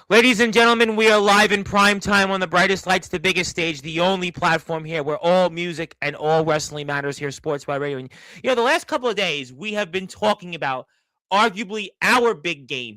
Ladies and gentlemen, we are live in prime time on the brightest lights, the biggest stage, the only platform here where all music and all wrestling matters here, Sportzwire Radio. And, the last couple of days, we have been talking about arguably our big game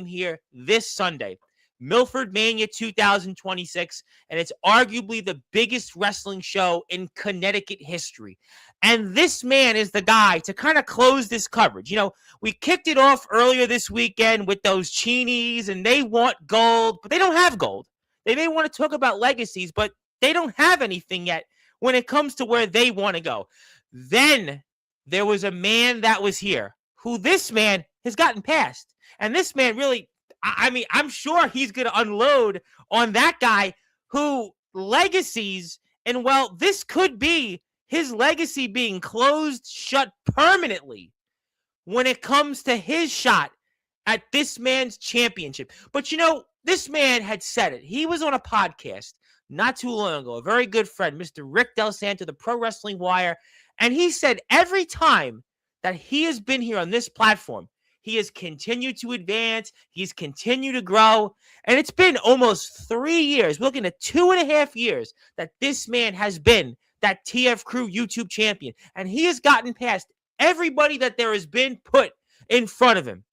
here this Sunday. Milford Mania 2026, and it's arguably the biggest wrestling show in Connecticut history. And this man is the guy to kind of close this coverage. We kicked it off earlier this weekend with those Cheenies, and they want gold, but they don't have gold. They may want to talk about legacies, but they don't have anything yet when it comes to where they want to go. Then there was a man that was here who this man has gotten past. And this man really, I'm sure he's going to unload on that guy who legacies, and well, this could be his legacy being closed shut permanently when it comes to his shot at this man's championship. But this man had said it. He was on a podcast not too long ago, a very good friend, Mr. Rick Del Santo, the Pro Wrestling Wire, and he said every time that he has been here on this platform, he has continued to advance. He's continued to grow. And it's been almost 3 years. We're looking at 2.5 years that this man has been that TF Crew YouTube champion. And he has gotten past everybody that there has been put in front of him.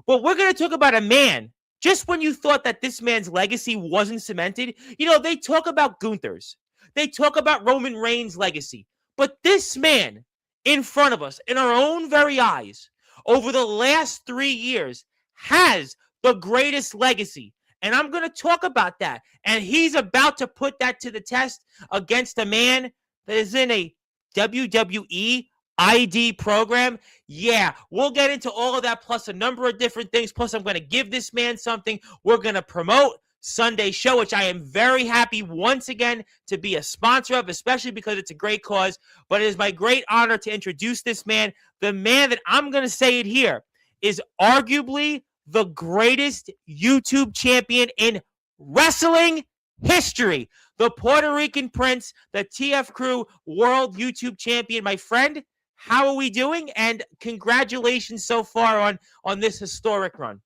But we're going to talk about a man. Just when you thought that this man's legacy wasn't cemented, they talk about Gunther's. They talk about Roman Reigns' legacy. But this man in front of us, in our own very eyes, over the last 3 years, has the greatest legacy. And I'm going to talk about that. And he's about to put that to the test against a man that is in a WWE ID program. Yeah, we'll get into all of that, plus a number of different things. Plus, I'm going to give this man something. We're going to promote Sunday's show, which I am very happy once again to be a sponsor of, especially because it's a great cause. But it is my great honor to introduce this man, the man that I'm going to say it here is arguably the greatest YouTube champion in wrestling history. The Puerto Rican Prince, the TF Crew World YouTube Champion. My friend, how are we doing? And congratulations so far on this historic run.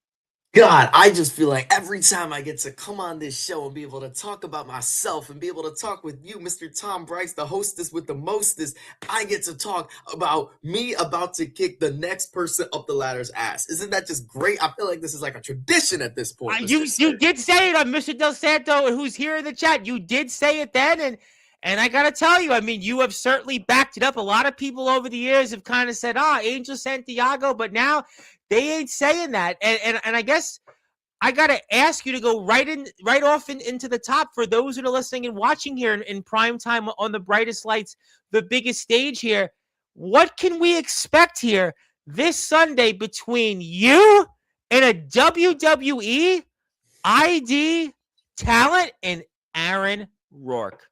God, I just feel like every time I get to come on this show and be able to talk about myself and be able to talk with you, Mr. Tom Bryce, the hostess with the mostest, I get to talk about me about to kick the next person up the ladder's ass. Isn't that just great? I feel like this is like a tradition at this point. You did say it on Mr. Del Santo, who's here in the chat. You did say it then, and I got to tell you, you have certainly backed it up. A lot of people over the years have kind of said, Angel Santiago, but now they ain't saying that. And I guess I got to ask you to go right off into the top for those that are listening and watching here in prime time on the brightest lights, the biggest stage here. What can we expect here this Sunday between you and a WWE ID talent and Aaron Rourke?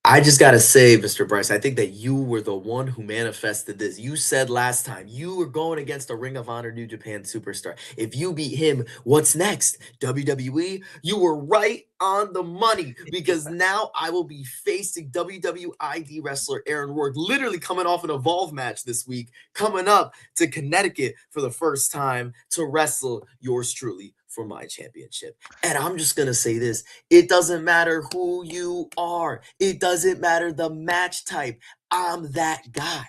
I just got to say, Mr. Bryce, I think that you were the one who manifested this. You said last time you were going against a Ring of Honor New Japan superstar. If you beat him, what's next? WWE? You were right on the money, because now I will be facing WWID wrestler Aaron Rourke, literally coming off an Evolve match this week, coming up to Connecticut for the first time to wrestle yours truly for my championship. And I'm just going to say this. It doesn't matter who you are. It doesn't matter the match type. I'm that guy.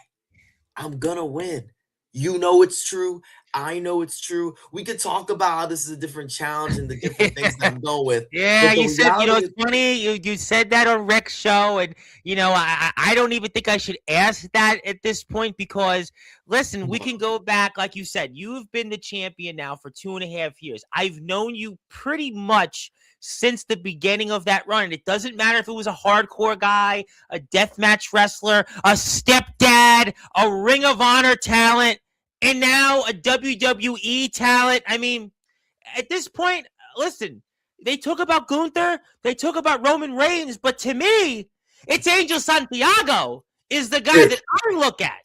I'm going to win. You know it's true. I know it's true. We could talk about how this is a different challenge and the different things that I'm going with. Yeah, you said, it's funny. You said that on Rick's show, and, I don't even think I should ask that at this point because, listen, we can go back, like you said, you've been the champion now for 2.5 years. I've known you pretty much since the beginning of that run. And it doesn't matter if it was a hardcore guy, a deathmatch wrestler, a stepdad, a Ring of Honor talent, and now a WWE talent. At this point, listen, they talk about Gunther, they talk about Roman Reigns, but to me, it's Angel Santiago is the guy that I look at.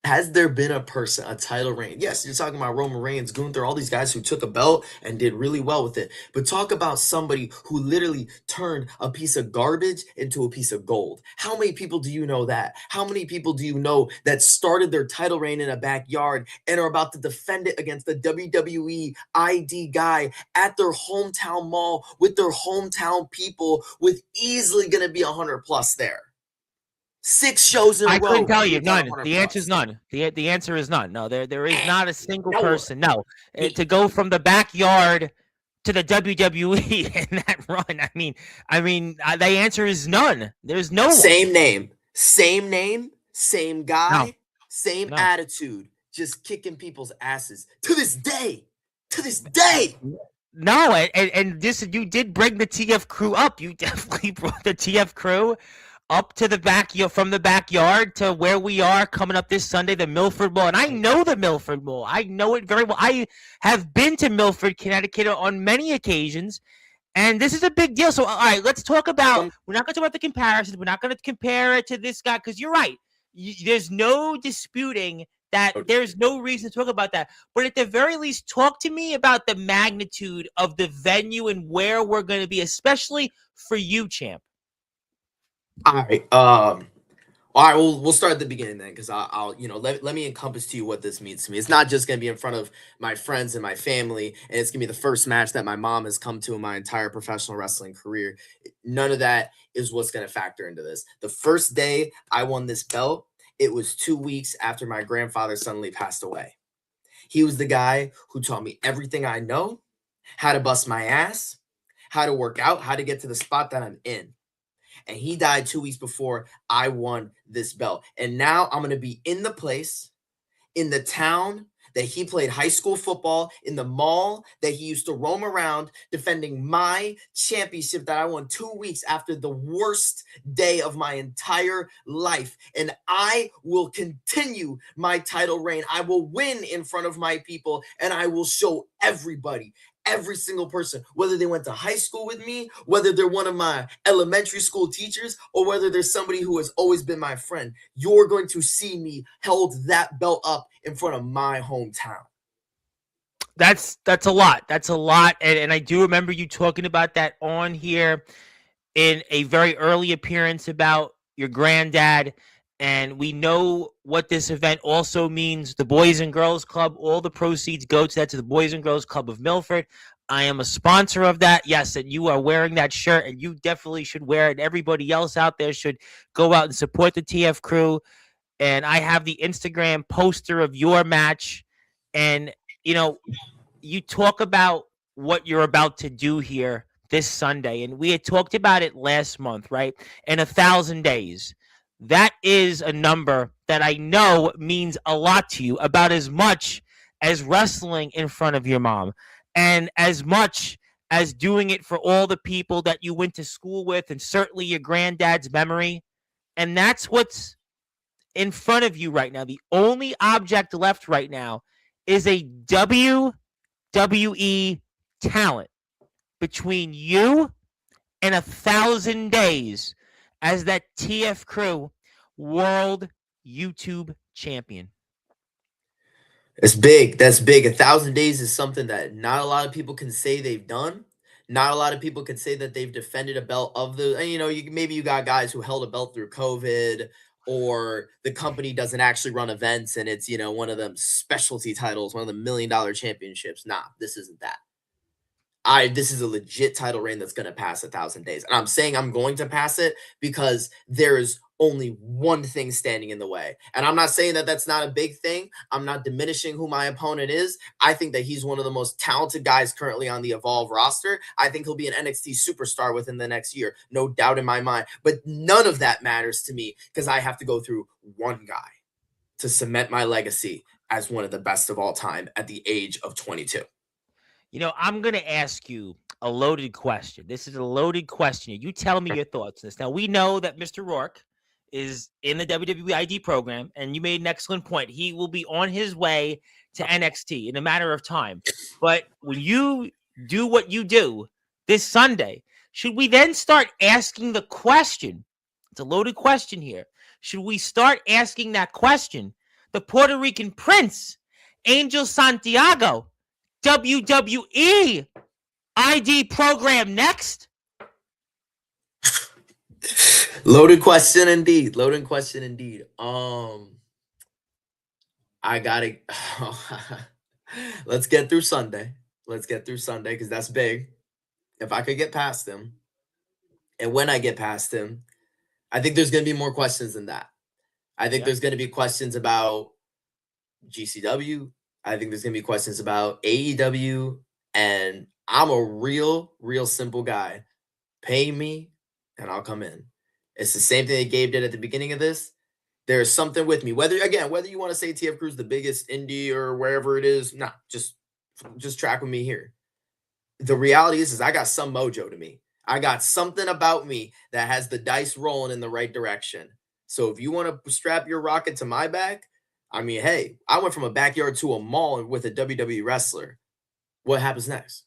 Has there been a title reign? Yes, you're talking about Roman Reigns, Gunther, all these guys who took a belt and did really well with it. But talk about somebody who literally turned a piece of garbage into a piece of gold. How many people do you know that? How many people do you know that started their title reign in a backyard and are about to defend it against the WWE ID guy at their hometown mall with their hometown people with easily going to be 100 plus there? 6 shows in a I couldn't row, tell you they've done none. 100 The answer is plus. none. The answer is none. No, there is not a single No one. person. No, to Me. go from the backyard to the WWE in that run. The answer is none. There's no one. Same name, same No, guy, same no. attitude, just kicking people's asses to this day. To this day. No, and this you did bring the TF crew up. You definitely brought the TF crew up to the backyard, from the backyard to where we are coming up this Sunday, the Milford Mall. And I know the Milford Mall. I know it very well. I have been to Milford, Connecticut on many occasions, and this is a big deal. So, all right, let's talk about. We're not going to talk about the comparisons. We're not going to compare it to this guy because you're right. There's no disputing that there's no reason to talk about that. But at the very least, talk to me about the magnitude of the venue and where we're going to be, especially for you, champ. All right. All right, we'll start at the beginning then, because I'll let me encompass to you what this means to me. It's not just gonna be in front of my friends and my family, and it's gonna be the first match that my mom has come to in my entire professional wrestling career. None of that is what's gonna factor into this. The first day I won this belt, it was 2 weeks after my grandfather suddenly passed away. He was the guy who taught me everything I know, how to bust my ass, how to work out, how to get to the spot that I'm in. And he died 2 weeks before I won this belt. And now I'm going to be in the place, in the town that he played high school football, in the mall that he used to roam around, defending my championship that I won 2 weeks after the worst day of my entire life. And I will continue my title reign. I will win in front of my people, and I will show everybody, every single person, whether they went to high school with me, whether they're one of my elementary school teachers, or whether there's somebody who has always been my friend, you're going to see me held that belt up in front of my hometown. That's a lot. That's a lot. And I do remember you talking about that on here in a very early appearance about your granddad. And we know what this event also means. The Boys and Girls Club, all the proceeds go to the Boys and Girls Club of Milford. I am a sponsor of that. Yes, and you are wearing that shirt, and you definitely should wear it. Everybody else out there should go out and support the TF crew. And I have the Instagram poster of your match. And, you talk about what you're about to do here this Sunday. And we had talked about it last month, right? In 1,000 days. That is a number that I know means a lot to you, about as much as wrestling in front of your mom, and as much as doing it for all the people that you went to school with, and certainly your granddad's memory. And that's what's in front of you right now. The only object left right now is a WWE talent between you and 1,000 days as that TF crew world YouTube champion. It's big. That's big. 1,000 days is something that not a lot of people can say they've done. Not a lot of people can say that they've defended a belt of the. And, maybe you got guys who held a belt through COVID, or the company doesn't actually run events and it's one of them specialty titles, one of the $1 million championships. Nah, this isn't that. This is a legit title reign that's going to pass 1,000 days. And I'm saying I'm going to pass it because there's only one thing standing in the way. And I'm not saying that that's not a big thing. I'm not diminishing who my opponent is. I think that he's one of the most talented guys currently on the Evolve roster. I think he'll be an NXT superstar within the next year. No doubt in my mind. But none of that matters to me because I have to go through one guy to cement my legacy as one of the best of all time at the age of 22. I'm going to ask you a loaded question. This is a loaded question. You tell me your thoughts on this. Now, we know that Mr. Rourke is in the WWE ID program, and you made an excellent point. He will be on his way to NXT in a matter of time. But when you do what you do this Sunday, should we then start asking the question? It's a loaded question here. Should we start asking that question the Puerto Rican Prince, Angel Santiago, WWE ID program next? Loaded question indeed. Loaded question indeed. I gotta let's get through Sunday. Let's get through Sunday because that's big. If I could get past him, and when I get past him, I think there's gonna be more questions than that. I think there's gonna be questions about GCW. I think there's gonna be questions about AEW, and I'm a real simple guy. Pay me, and I'll come in. It's the same thing that Gabe did at the beginning of this. There's something with me. Whether you want to say TF Crew's the biggest indie or wherever it is, nah, just track with me here. The reality is I got some mojo to me. I got something about me that has the dice rolling in the right direction. So if you want to strap your rocket to my back, I mean, hey, I went from a backyard to a mall with a WWE wrestler. What happens next?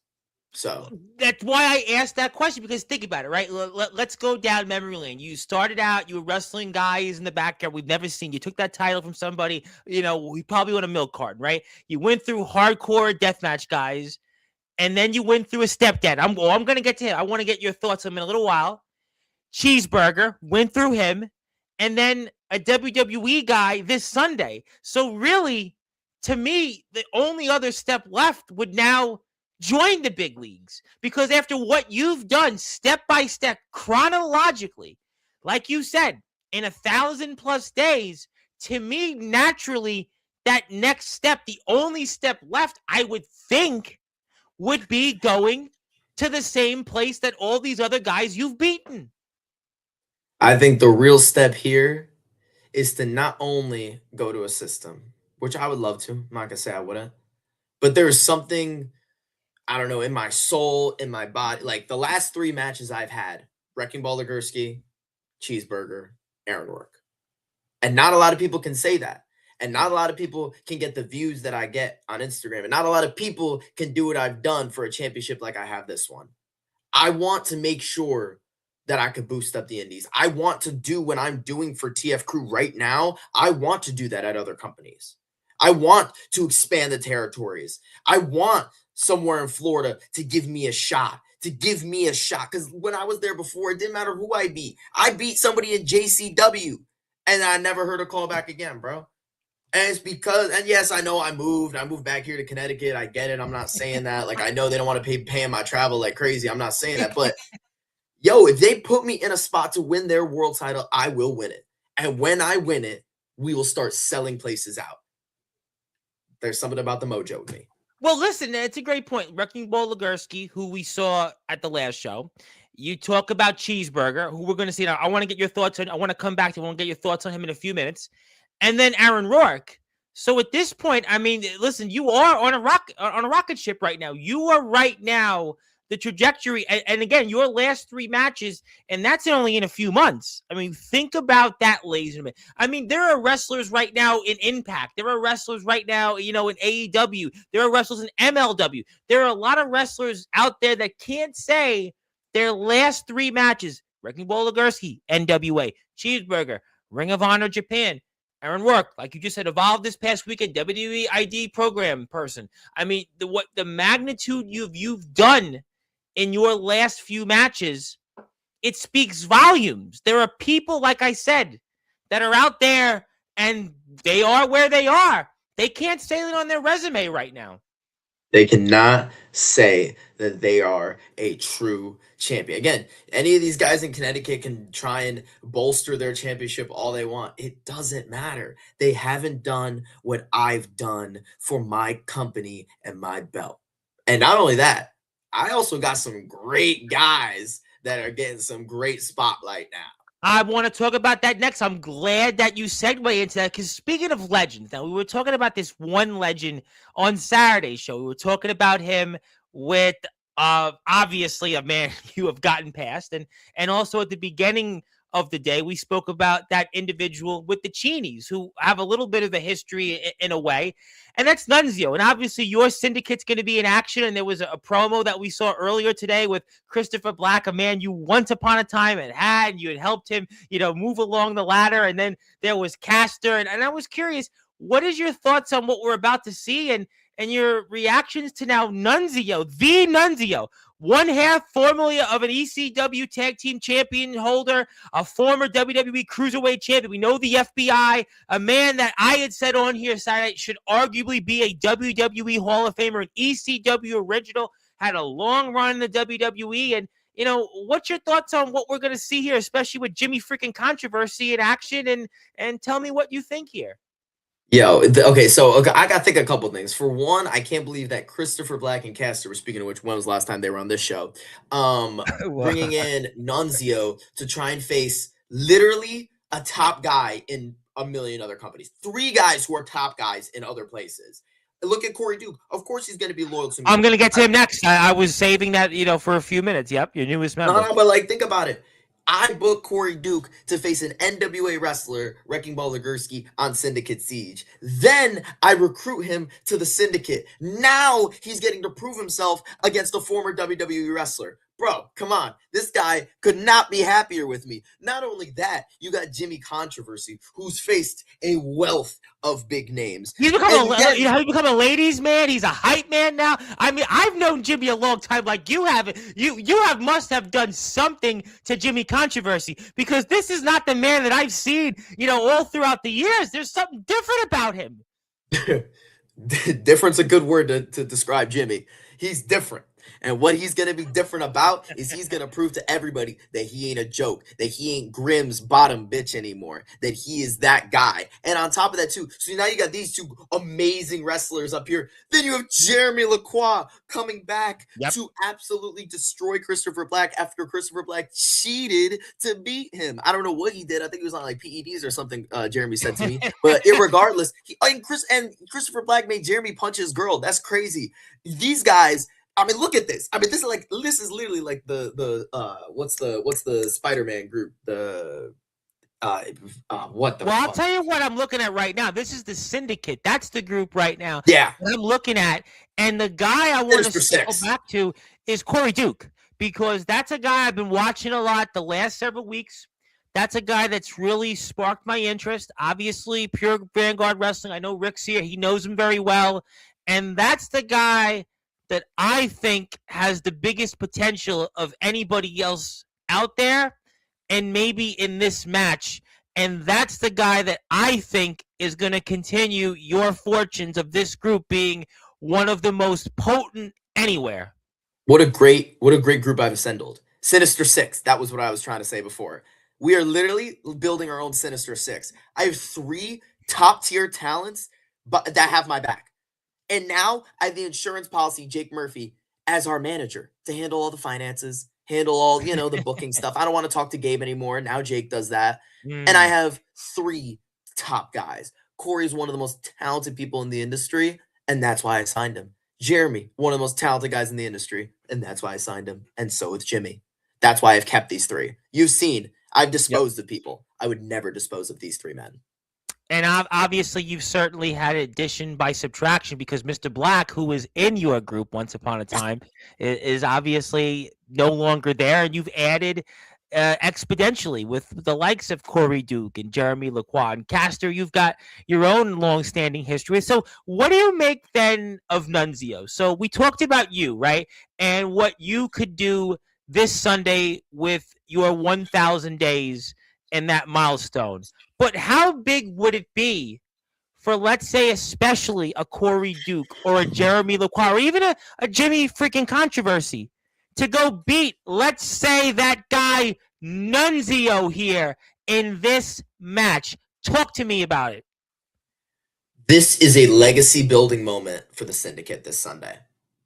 So that's why I asked that question, because think about it, right? Let's go down memory lane. You started out, you were wrestling guys in the backyard we've never seen. You took that title from somebody, we probably on a milk carton, right? You went through hardcore deathmatch guys, and then you went through a stepdad. I'm going to get to him. I want to get your thoughts on him in a little while. Cheeseburger, went through him, and then a WWE guy this Sunday. So really, to me, the only other step left would now join the big leagues, because after what you've done step by step, chronologically, like you said, in 1,000+ days, to me, naturally, that next step, the only step left, I would think, would be going to the same place that all these other guys you've beaten. I think the real step here is to not only go to a system, which I would love to. I'm not gonna say I wouldn't, but there is something, I don't know, in my soul, in my body. Like the last 3 matches I've had: Wrecking Ball Legursky, Cheeseburger, Aaron Rourke. And not a lot of people can say that. And not a lot of people can get the views that I get on Instagram. And not a lot of people can do what I've done for a championship like I have this one. I want to make sure that I could boost up the indies. I want to do what I'm doing for TF Crew right now. I want to do that at other companies. I want to expand the territories. I want somewhere in Florida to give me a shot. Because when I was there before, it didn't matter who I beat. I beat somebody in JCW, and I never heard a call back again, bro. And it's because, and yes, I know I moved back here to Connecticut. I get it. I'm not saying that. Like, I know they don't want to pay my travel like crazy. I'm not saying that. But, yo, if they put me in a spot to win their world title, I will win it. And when I win it, we will start selling places out. There's something about the mojo with me. Well, listen, it's a great point. Wrecking Ball Legursky, who we saw at the last show. You talk about Cheeseburger, who we're going to see now. I want to get your thoughts on. I want to come back to. I want to get your thoughts on him in a few minutes, and then Aaron Rourke. So at this point, I mean, listen, you are on a rocket ship right now. You are right now the trajectory, and again, your last 3 matches, and that's only in a few months. I mean, think about that, ladies and gentlemen. I mean, there are wrestlers right now in Impact. There are wrestlers right now, in AEW. There are wrestlers in MLW. There are a lot of wrestlers out there that can't say their last 3 matches: Wrecking Ball Legursky, NWA; Cheeseburger, Ring of Honor Japan; Aaron Rourke, like you just said, evolved this past weekend, WWE ID program person. I mean, the magnitude you've done in your last few matches, it speaks volumes. There are people, like I said, that are out there, and they are where they are. They can't say it on their resume right now. They cannot say that they are a true champion. Again, any of these guys in Connecticut can try and bolster their championship all they want. It doesn't matter. They haven't done what I've done for my company and my belt. And not only that, I also got some great guys that are getting some great spotlight now. I want to talk about that next. I'm glad that you segue into that, because speaking of legends, now we were talking about this one legend on Saturday's show. We were talking about him with obviously a man you have gotten past, and also at the beginning of the day, we spoke about that individual with the Cheenies, who have a little bit of a history in a way, and that's Nunzio. And obviously your syndicate's going to be in action, and there was a promo that we saw earlier today with Christopher Black, a man you once upon a time had, and you had helped him, move along the ladder. And then there was Caster, and I was curious, what is your thoughts on what we're about to see and your reactions to now Nunzio, the Nunzio, one half formerly of an ECW tag team champion holder, a former WWE cruiserweight champion. We know the FBI, a man that I had said on here Saturday should arguably be a WWE Hall of Famer, an ECW original, had a long run in the WWE. And, what's your thoughts on what we're going to see here, especially with Jimmy freaking Controversy in action? And tell me what you think here. Okay, so I got to think a couple things. For one, I can't believe that Christopher Black and Caster were speaking of which, when was the last time they were on this show? Bringing in Nunzio to try and face literally a top guy in a million other companies. 3 guys who are top guys in other places. Look at Corey Duke. Of course, he's going to be loyal to me. I'm going to get to him next. I was saving that, for a few minutes. Yep, your newest member. No, but think about it. I booked Corey Duke to face an NWA wrestler, Wrecking Ball Legursky, on Syndicate Siege. Then I recruit him to the Syndicate. Now he's getting to prove himself against a former WWE wrestler. Bro, come on. This guy could not be happier with me. Not only that, you got Jimmy Controversy, who's faced a wealth of big names. He's become become a ladies' man. He's a hype man now. I mean, I've known Jimmy a long time, like you have. Must have done something to Jimmy Controversy, because this is not the man that I've seen, all throughout the years. There's something different about him. Different's a good word to describe Jimmy. He's different. And what he's going to be different about is he's going to prove to everybody that he ain't a joke, that he ain't Grimm's bottom bitch anymore, that he is that guy. And on top of that, too, so now you got these 2 amazing wrestlers up here. Then you have Jeremy Lacroix coming back to absolutely destroy Christopher Black after Christopher Black cheated to beat him. I don't know what he did. I think he was on PEDs or something, Jeremy said to me. But irregardless, Christopher Black made Jeremy punch his girl. That's crazy. These guys... I mean, look at this. I mean, this is literally like the what's the Spider-Man group? What the? Well, fuck? I'll tell you what I'm looking at right now. This is the Syndicate. That's the group right now. Yeah, that I'm looking at, and the guy I want to go back to is Corey Duke, because that's a guy I've been watching a lot the last several weeks. That's a guy that's really sparked my interest. Obviously, Pure Vanguard Wrestling. I know Rick's here. He knows him very well, and that's the guy that I think has the biggest potential of anybody else out there, and maybe in this match. And that's the guy that I think is going to continue your fortunes of this group being one of the most potent anywhere. What a great group I've assembled. Sinister Six. That was what I was trying to say before. We are literally building our own Sinister Six. I have 3 top tier talents that have my back. And now I have the insurance policy, Jake Murphy, as our manager to handle all the finances, handle all, the booking stuff. I don't want to talk to Gabe anymore. Now Jake does that. And I have 3 top guys. Corey's one of the most talented people in the industry, and that's why I signed him. Jeremy, one of the most talented guys in the industry, and that's why I signed him. And so with Jimmy. That's why I've kept these 3. You've seen, I've disposed of people. I would never dispose of these 3 men. And obviously, you've certainly had addition by subtraction, because Mr. Black, who was in your group once upon a time, is obviously no longer there. And you've added exponentially with the likes of Corey Duke and Jeremy Lacroix and Caster. You've got your own long-standing history. So what do you make then of Nunzio? So we talked about you, right? And what you could do this Sunday with your 1,000 days and that milestone. But how big would it be for, let's say, especially a Corey Duke or a Jeremy Lacroix or even a Jimmy freaking Controversy to go beat, let's say, that guy Nunzio here in this match? Talk to me about it. This is a legacy building moment for the Syndicate this Sunday.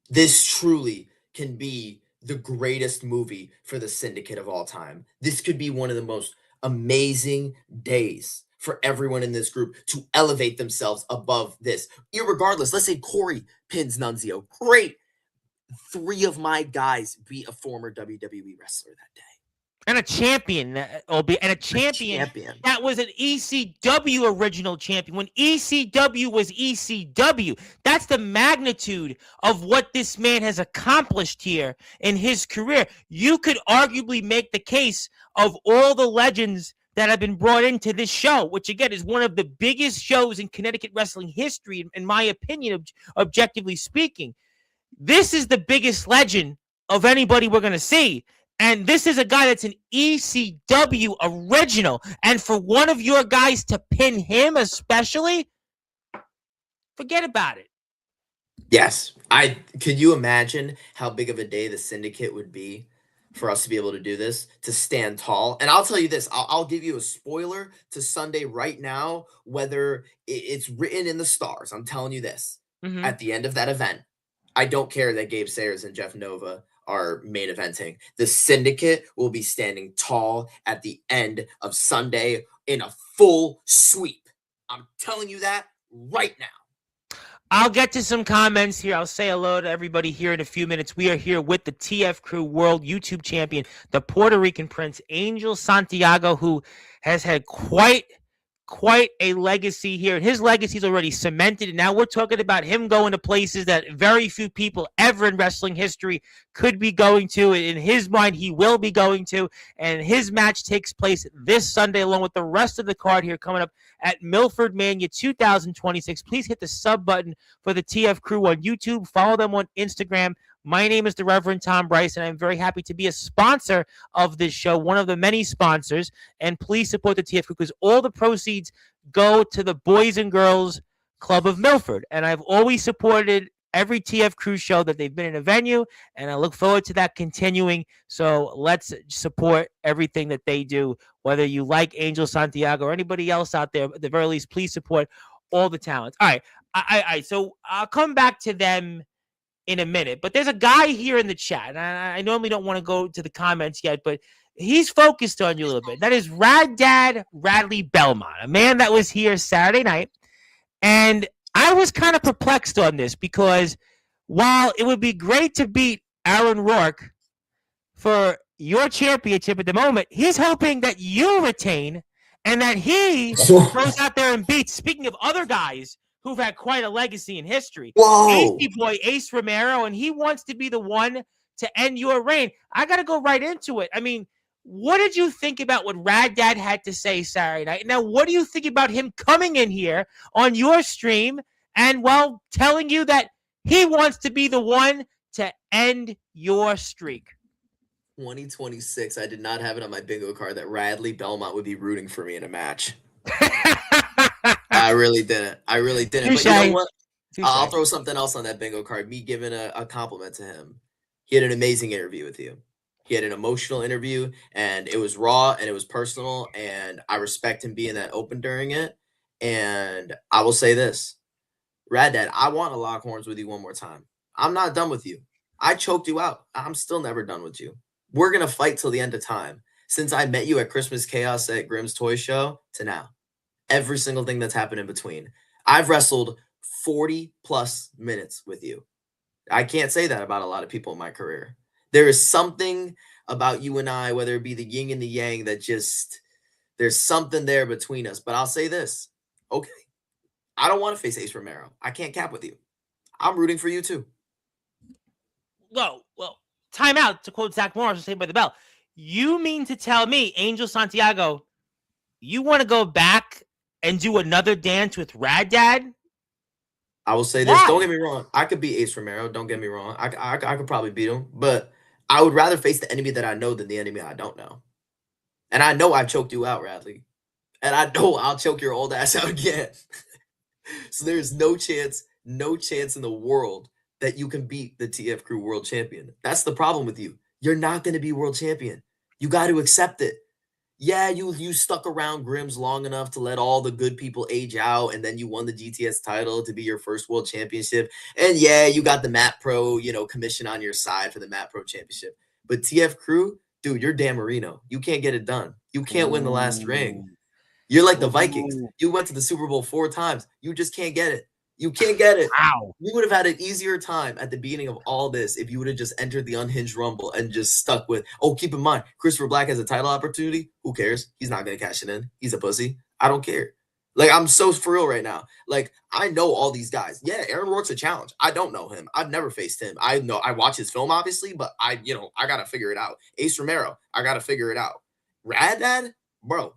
This truly can be the greatest movie for the Syndicate of all time. This could be one of the most amazing days for everyone in this group to elevate themselves above this. Irregardless, let's say Corey pins Nunzio. Great. 3 of my guys beat a former WWE wrestler that day. And a champion, that was an ECW original champion. When ECW was ECW, that's the magnitude of what this man has accomplished here in his career. You could arguably make the case of all the legends that have been brought into this show, which again is one of the biggest shows in Connecticut wrestling history, in my opinion, objectively speaking. This is the biggest legend of anybody we're going to see. And this is a guy that's an ECW original. And for one of your guys to pin him especially, forget about it. Yes. Could you imagine how big of a day the syndicate would be for us to be able to do this, to stand tall? And I'll tell you this, I'll give you a spoiler to Sunday right now, whether it's written in the stars. I'm telling you this. Mm-hmm. At the end of that event, I don't care that Gabe Sayers and Jeff Nova are main eventing. The syndicate will be standing tall at the end of Sunday in a full sweep. I'm telling you that right now. I'll get to some comments here. I'll say hello to everybody here in a few minutes. We are here with the TF Crew World YouTube Champion, the Puerto Rican Prince, Angel Santiago, who has had quite a legacy here. His legacy is already cemented, and now we're talking about him going to places that very few people ever in wrestling history could be going to. In his mind, he will be going to, and his match takes place this Sunday along with the rest of the card here coming up at Milford Mania 2026. Please hit the sub button for the TF Crew on YouTube. Follow them on Instagram. My name is the Reverend Tom Bryce, and I'm very happy to be a sponsor of this show, one of the many sponsors. And please support the TF Crew because all the proceeds go to the Boys and Girls Club of Milford. And I've always supported every TF Crew show that they've been in a venue, and I look forward to that continuing. So let's support everything that they do, whether you like Angel Santiago or anybody else out there. At the very least, please support all the talents. All right. So I'll come back to them in a minute, but there's a guy here in the chat, and I normally don't want to go to the comments yet, but he's focused on you a little bit. That is Rad Dad Radley Belmont, a man that was here Saturday night, and I was kind of perplexed on this because while it would be great to beat Aaron Rourke for your championship at the moment, he's hoping that you retain and that he goes out there and beats, speaking of other guys who've had quite a legacy in history. Whoa. AC boy Ace Romero, and he wants to be the one to end your reign. I got to go right into it. I mean, what did you think about what Rad Dad had to say Saturday night? Now, what do you think about him coming in here on your stream and, well, telling you that he wants to be the one to end your streak? 2026, I did not have it on my bingo card that Radley Belmont would be rooting for me in a match. I really didn't. But you know what? I'll throw something else on that bingo card. Me giving a compliment to him. He had an amazing interview with you. He had an emotional interview, and it was raw, and it was personal, and I respect him being that open during it. And I will say this. Rad Dad, I want to lock horns with you one more time. I'm not done with you. I choked you out. I'm still never done with you. We're going to fight till the end of time. Since I met you at Christmas Chaos at Grimm's Toy Show to now. Every single thing that's happened in between. I've wrestled 40 plus minutes with you. I can't say that about a lot of people in my career. There is something about you and I, whether it be the yin and the yang, that just, there's something there between us. But I'll say this. Okay. I don't want to face Ace Romero. I can't cap with you. I'm rooting for you too. Well, time out, to quote Zach Morris, Saved by the Bell. You mean to tell me, Angel Santiago, you want to go back and do another dance with Rad Dad? I will say this. Don't get me wrong. I could beat Ace Romero. Don't get me wrong. I could probably beat him. But I would rather face the enemy that I know than the enemy I don't know. And I know I choked you out, Radley. And I know I'll choke your old ass out again. So there's no chance in the world that you can beat the TF Crew World Champion. That's the problem with you. You're not going to be world champion. You got to accept it. Yeah, you stuck around Grimm's long enough to let all the good people age out, and then you won the GTS title to be your first world championship. And yeah, you got the Mat Pro, commission on your side for the Mat Pro championship. But TF Crew, dude, you're Dan Marino. You can't get it done. You can't win the last ring. You're like the Vikings. You went to the Super Bowl 4 times. You just can't get it. You can't get it. Wow. You would have had an easier time at the beginning of all this if you would have just entered the Unhinged Rumble and just stuck with, keep in mind, Christopher Black has a title opportunity. Who cares? He's not going to cash it in. He's a pussy. I don't care. Like, I'm so for real right now. Like, I know all these guys. Yeah, Aaron Rourke's a challenge. I don't know him. I've never faced him. I know I watch his film, obviously, but I got to figure it out. Ace Romero, I got to figure it out. Rad Dad, bro,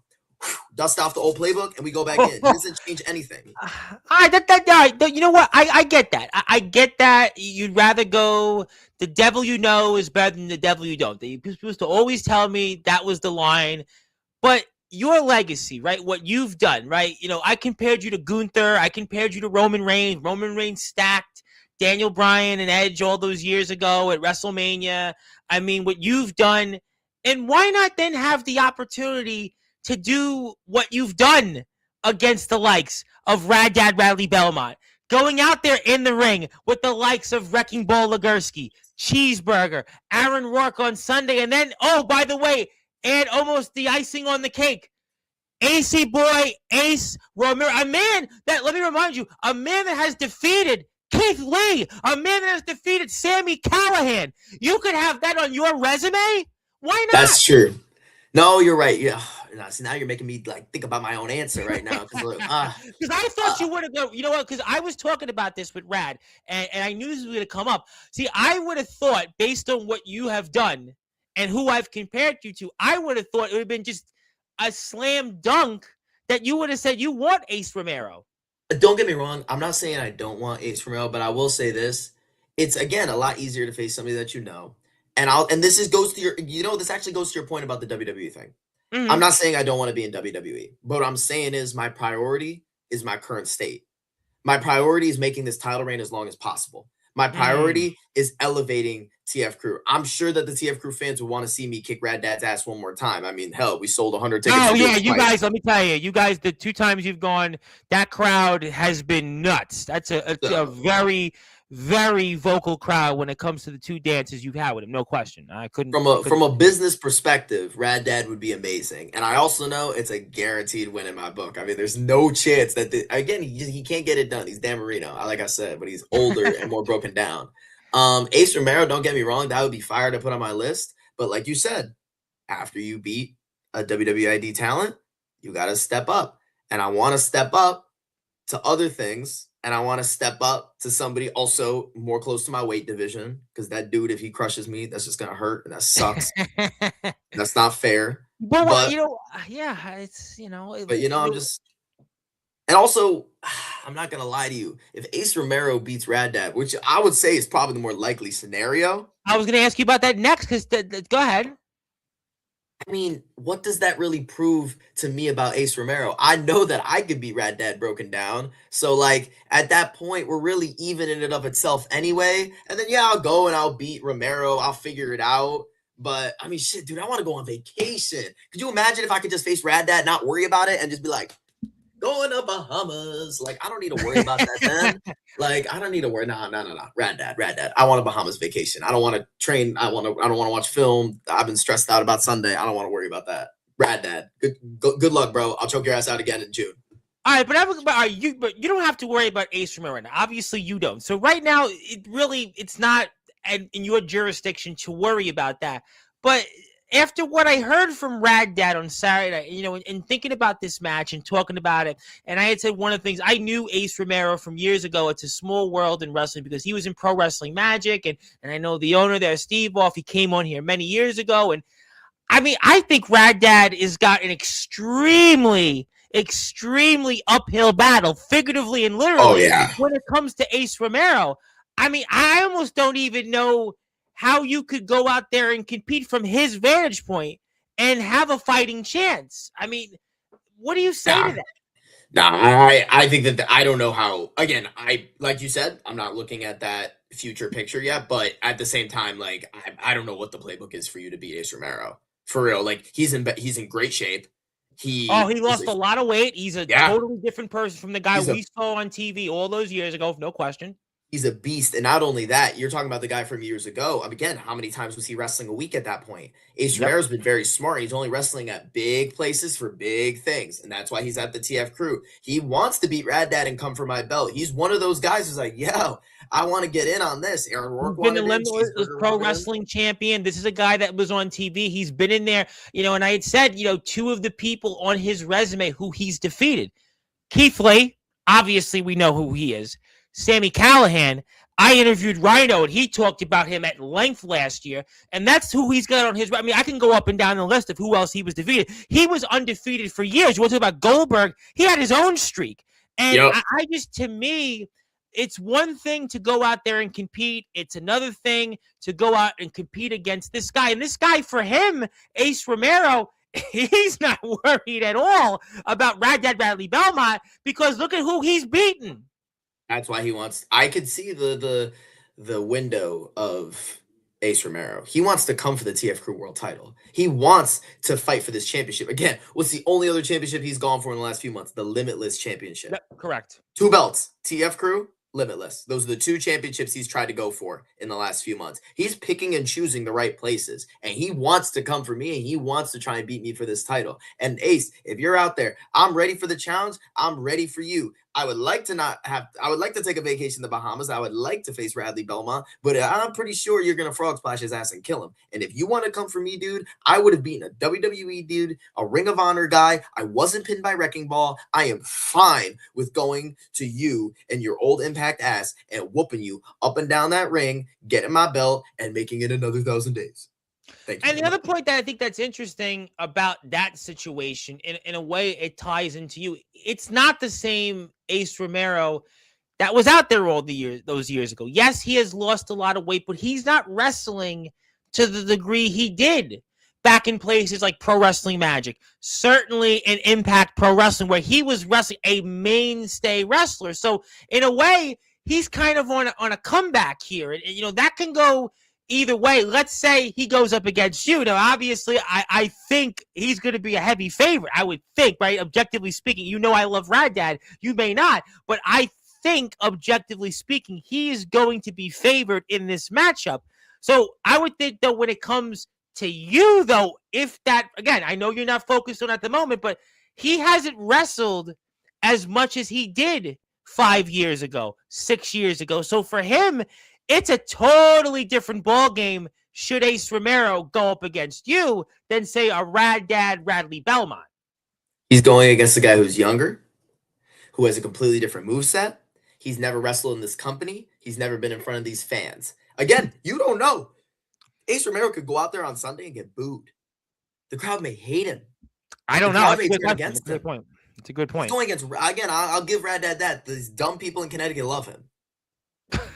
dust off the old playbook, and we go back in. It doesn't change anything. All right, all right, you know what? I get that. I get that. You'd rather go. The devil you know is better than the devil you don't. You're supposed to always tell me that was the line. But your legacy, right? What you've done, right? You know, I compared you to Gunther. I compared you to Roman Reigns. Roman Reigns stacked Daniel Bryan and Edge all those years ago at WrestleMania. I mean, what you've done. And why not then have the opportunity to do what you've done against the likes of Rad Dad Radley Belmont? Going out there in the ring with the likes of Wrecking Ball Legursky, Cheeseburger, Aaron Rourke on Sunday. And then, oh, by the way, and almost the icing on the cake, AC Boy, Ace Romero, a man that, let me remind you, a man that has defeated Keith Lee, a man that has defeated Sami Callihan. You could have that on your resume? Why not? That's true. No, you're right. Yeah. See, now you're making me like think about my own answer right now. Because I thought you would have go. You know what? Because I was talking about this with Rad, and I knew this was going to come up. See, I would have thought, based on what you have done and who I've compared you to, I would have thought it would have been just a slam dunk that you would have said you want Ace Romero. Don't get me wrong. I'm not saying I don't want Ace Romero, but I will say this: it's again a lot easier to face somebody that you know. And this goes to your, this actually goes to your point about the WWE thing. Mm-hmm. I'm not saying I don't want to be in WWE, but what I'm saying is my priority is my current state. My priority is making this title reign as long as possible. My priority is elevating TF Crew. I'm sure that the TF Crew fans would want to see me kick Rad Dad's ass one more time. I mean, hell, we sold 100 tickets. Oh, yeah, you guys, let me tell you, the 2 times you've gone, that crowd has been nuts. That's a very, very vocal crowd when it comes to the 2 dances you've had with him. No question. I couldn't. From a business perspective, Rad Dad would be amazing. And I also know it's a guaranteed win in my book. I mean, there's no chance that, again, he can't get it done. He's Dan Marino, like I said, but he's older and more broken down. Ace Romero, don't get me wrong, that would be fire to put on my list. But like you said, after you beat a WWID talent, you got to step up. And I want to step up to other things. And I want to step up to somebody also more close to my weight division, because that dude, if he crushes me, that's just going to hurt. And that sucks. That's not fair. But yeah, it's, But, I'm just. And also, I'm not going to lie to you. If Ace Romero beats Rad Dad, which I would say is probably the more likely scenario. I was going to ask you about that next, because go ahead. I mean, what does that really prove to me about Ace Romero? I know that I could beat Rad Dad broken down. So, like, at that point, we're really even in and of itself anyway. And then, yeah, I'll go and I'll beat Romero. I'll figure it out. But, I mean, shit, dude, I want to go on vacation. Could you imagine if I could just face Rad Dad, not worry about it, and just be like, going to Bahamas? Like, I don't need to worry about that then. Like, I don't need to worry. No. Rad Dad. I want a Bahamas vacation. I don't want to train. I don't want to watch film. I've been stressed out about Sunday. I don't want to worry about that. Rad Dad. Good luck, bro. I'll choke your ass out again in June. All right, but you don't have to worry about Ace Romero right now. Obviously, you don't. So right now, it's not in your jurisdiction to worry about that. But after what I heard from Rad Dad on Saturday, and thinking about this match and talking about it, and I had said one of the things, I knew Ace Romero from years ago. It's a small world in wrestling because he was in Pro Wrestling Magic, and I know the owner there, Steve Off, he came on here many years ago. And I mean, I think Rad Dad has got an extremely uphill battle, figuratively and literally, when it comes to Ace Romero. I mean, I almost don't even know how you could go out there and compete from his vantage point and have a fighting chance. I mean, what do you say to that? I think that I don't know how. Again, like you said, I'm not looking at that future picture yet, but at the same time, like I don't know what the playbook is for you to beat Ace Romero. For real, like he's in great shape. He lost a lot of weight. He's a totally different person from the guy we saw on TV all those years ago, no question. He's a beast. And not only that, you're talking about the guy from years ago. Again, how many times was he wrestling a week at that point? Ace Romero's been very smart. He's only wrestling at big places for big things. And that's why he's at the TF Crew. He wants to beat Rad Dad and come for my belt. He's one of those guys who's like, yo, I want to get in on this. Aaron Rourke been a limitless pro wrestling champion. This is a guy that was on TV. He's been in there, and I had said, 2 of the people on his resume who he's defeated. Keith Lee, obviously we know who he is. Sami Callihan, I interviewed Rhino, and he talked about him at length last year, and that's who he's got on his. I mean, I can go up and down the list of who else he was defeated. He was undefeated for years. You want to talk about Goldberg? He had his own streak, and I just, to me, it's one thing to go out there and compete. It's another thing to go out and compete against this guy. And this guy, for him, Ace Romero, he's not worried at all about Rad Dad Bradley Belmont, because look at who he's beaten. That's why he wants. I could see the window of Ace Romero. He wants to come for the TF Crew World Title. He wants to fight for this championship. Again, what's the only other championship he's gone for in the last few months? The Limitless Championship. Yep, correct. 2 belts. TF Crew, Limitless. Those are the 2 championships he's tried to go for in the last few months. He's picking and choosing the right places, and he wants to come for me, and he wants to try and beat me for this title. And Ace, if you're out there, I'm ready for the challenge. I'm ready for you. I would like to take a vacation in the Bahamas. I would like to face Radley Belmont, but I'm pretty sure you're going to frog splash his ass and kill him. And if you want to come for me, dude, I would have beaten a WWE dude, a Ring of Honor guy. I wasn't pinned by Wrecking Ball. I am fine with going to you and your old Impact ass and whooping you up and down that ring, getting my belt, and making it another 1,000 days. Thank you. And the other point that I think that's interesting about that situation, in a way, it ties into you. It's not the same Ace Romero that was out there those years ago. Yes, he has lost a lot of weight, but he's not wrestling to the degree he did back in places like Pro Wrestling Magic. Certainly in Impact Pro Wrestling, where he was wrestling a mainstay wrestler. So in a way, he's kind of on a comeback here. And that can go either way. Let's say he goes up against you. Now, obviously, I think he's going to be a heavy favorite. I would think, right? Objectively speaking, I love Rad Dad. You may not, but I think, objectively speaking, he is going to be favored in this matchup. So I would think, though, when it comes to you, though, if that, again, I know you're not focused on at the moment, but he hasn't wrestled as much as he did 5 years ago, 6 years ago. So for him, it's a totally different ball game should Ace Romero go up against you than, say, a Rad Dad Radley Belmont. He's going against a guy who's younger, who has a completely different moveset. He's never wrestled in this company. He's never been in front of these fans. Again, you don't know. Ace Romero could go out there on Sunday and get booed. The crowd may hate him. I don't know. It's a good point. It's a good point. He's going against, again, I'll give Rad Dad that. These dumb people in Connecticut love him.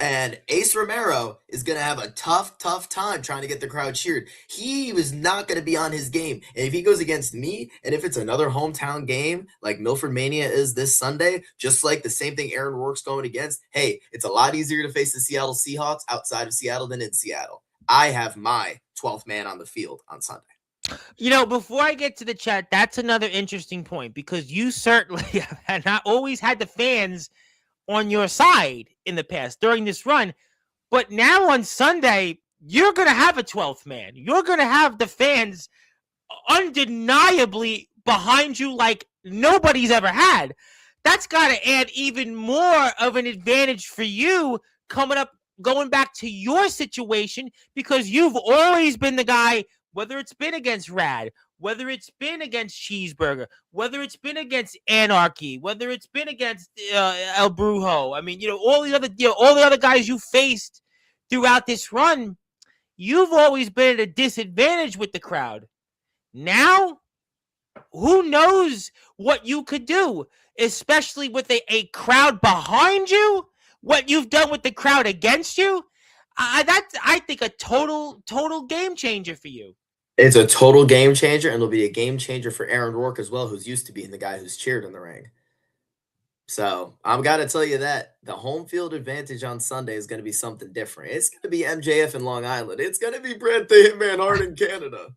And Ace Romero is going to have a tough time trying to get the crowd cheered. He was not going to be on his game. And if he goes against me, and if it's another hometown game like Milford Mania is this Sunday, just like the same thing Aaron Rourke's going against, hey, it's a lot easier to face the Seattle Seahawks outside of Seattle than in Seattle. I have my 12th man on the field on Sunday. Before I get to the chat, that's another interesting point, because you certainly have not always had the fans on your side in the past during this run, but now on Sunday, you're going to have a 12th man. You're going to have the fans undeniably behind you like nobody's ever had. That's got to add even more of an advantage for you going back to your situation, because you've always been the guy, whether it's been against Rad, whether it's been against Cheeseburger, whether it's been against Anarchy, whether it's been against El Brujo. I mean, all the other guys you faced throughout this run, you've always been at a disadvantage with the crowd. Now, who knows what you could do, especially with a crowd behind you, what you've done with the crowd against you. That's, I think, a total game changer for you. It's a total game changer, and it'll be a game changer for Aaron Rourke as well, who's used to being the guy who's cheered in the ring. So I've got to tell you that the home field advantage on Sunday is going to be something different. It's going to be MJF in Long Island. It's going to be Bret the Hitman Hart in Canada.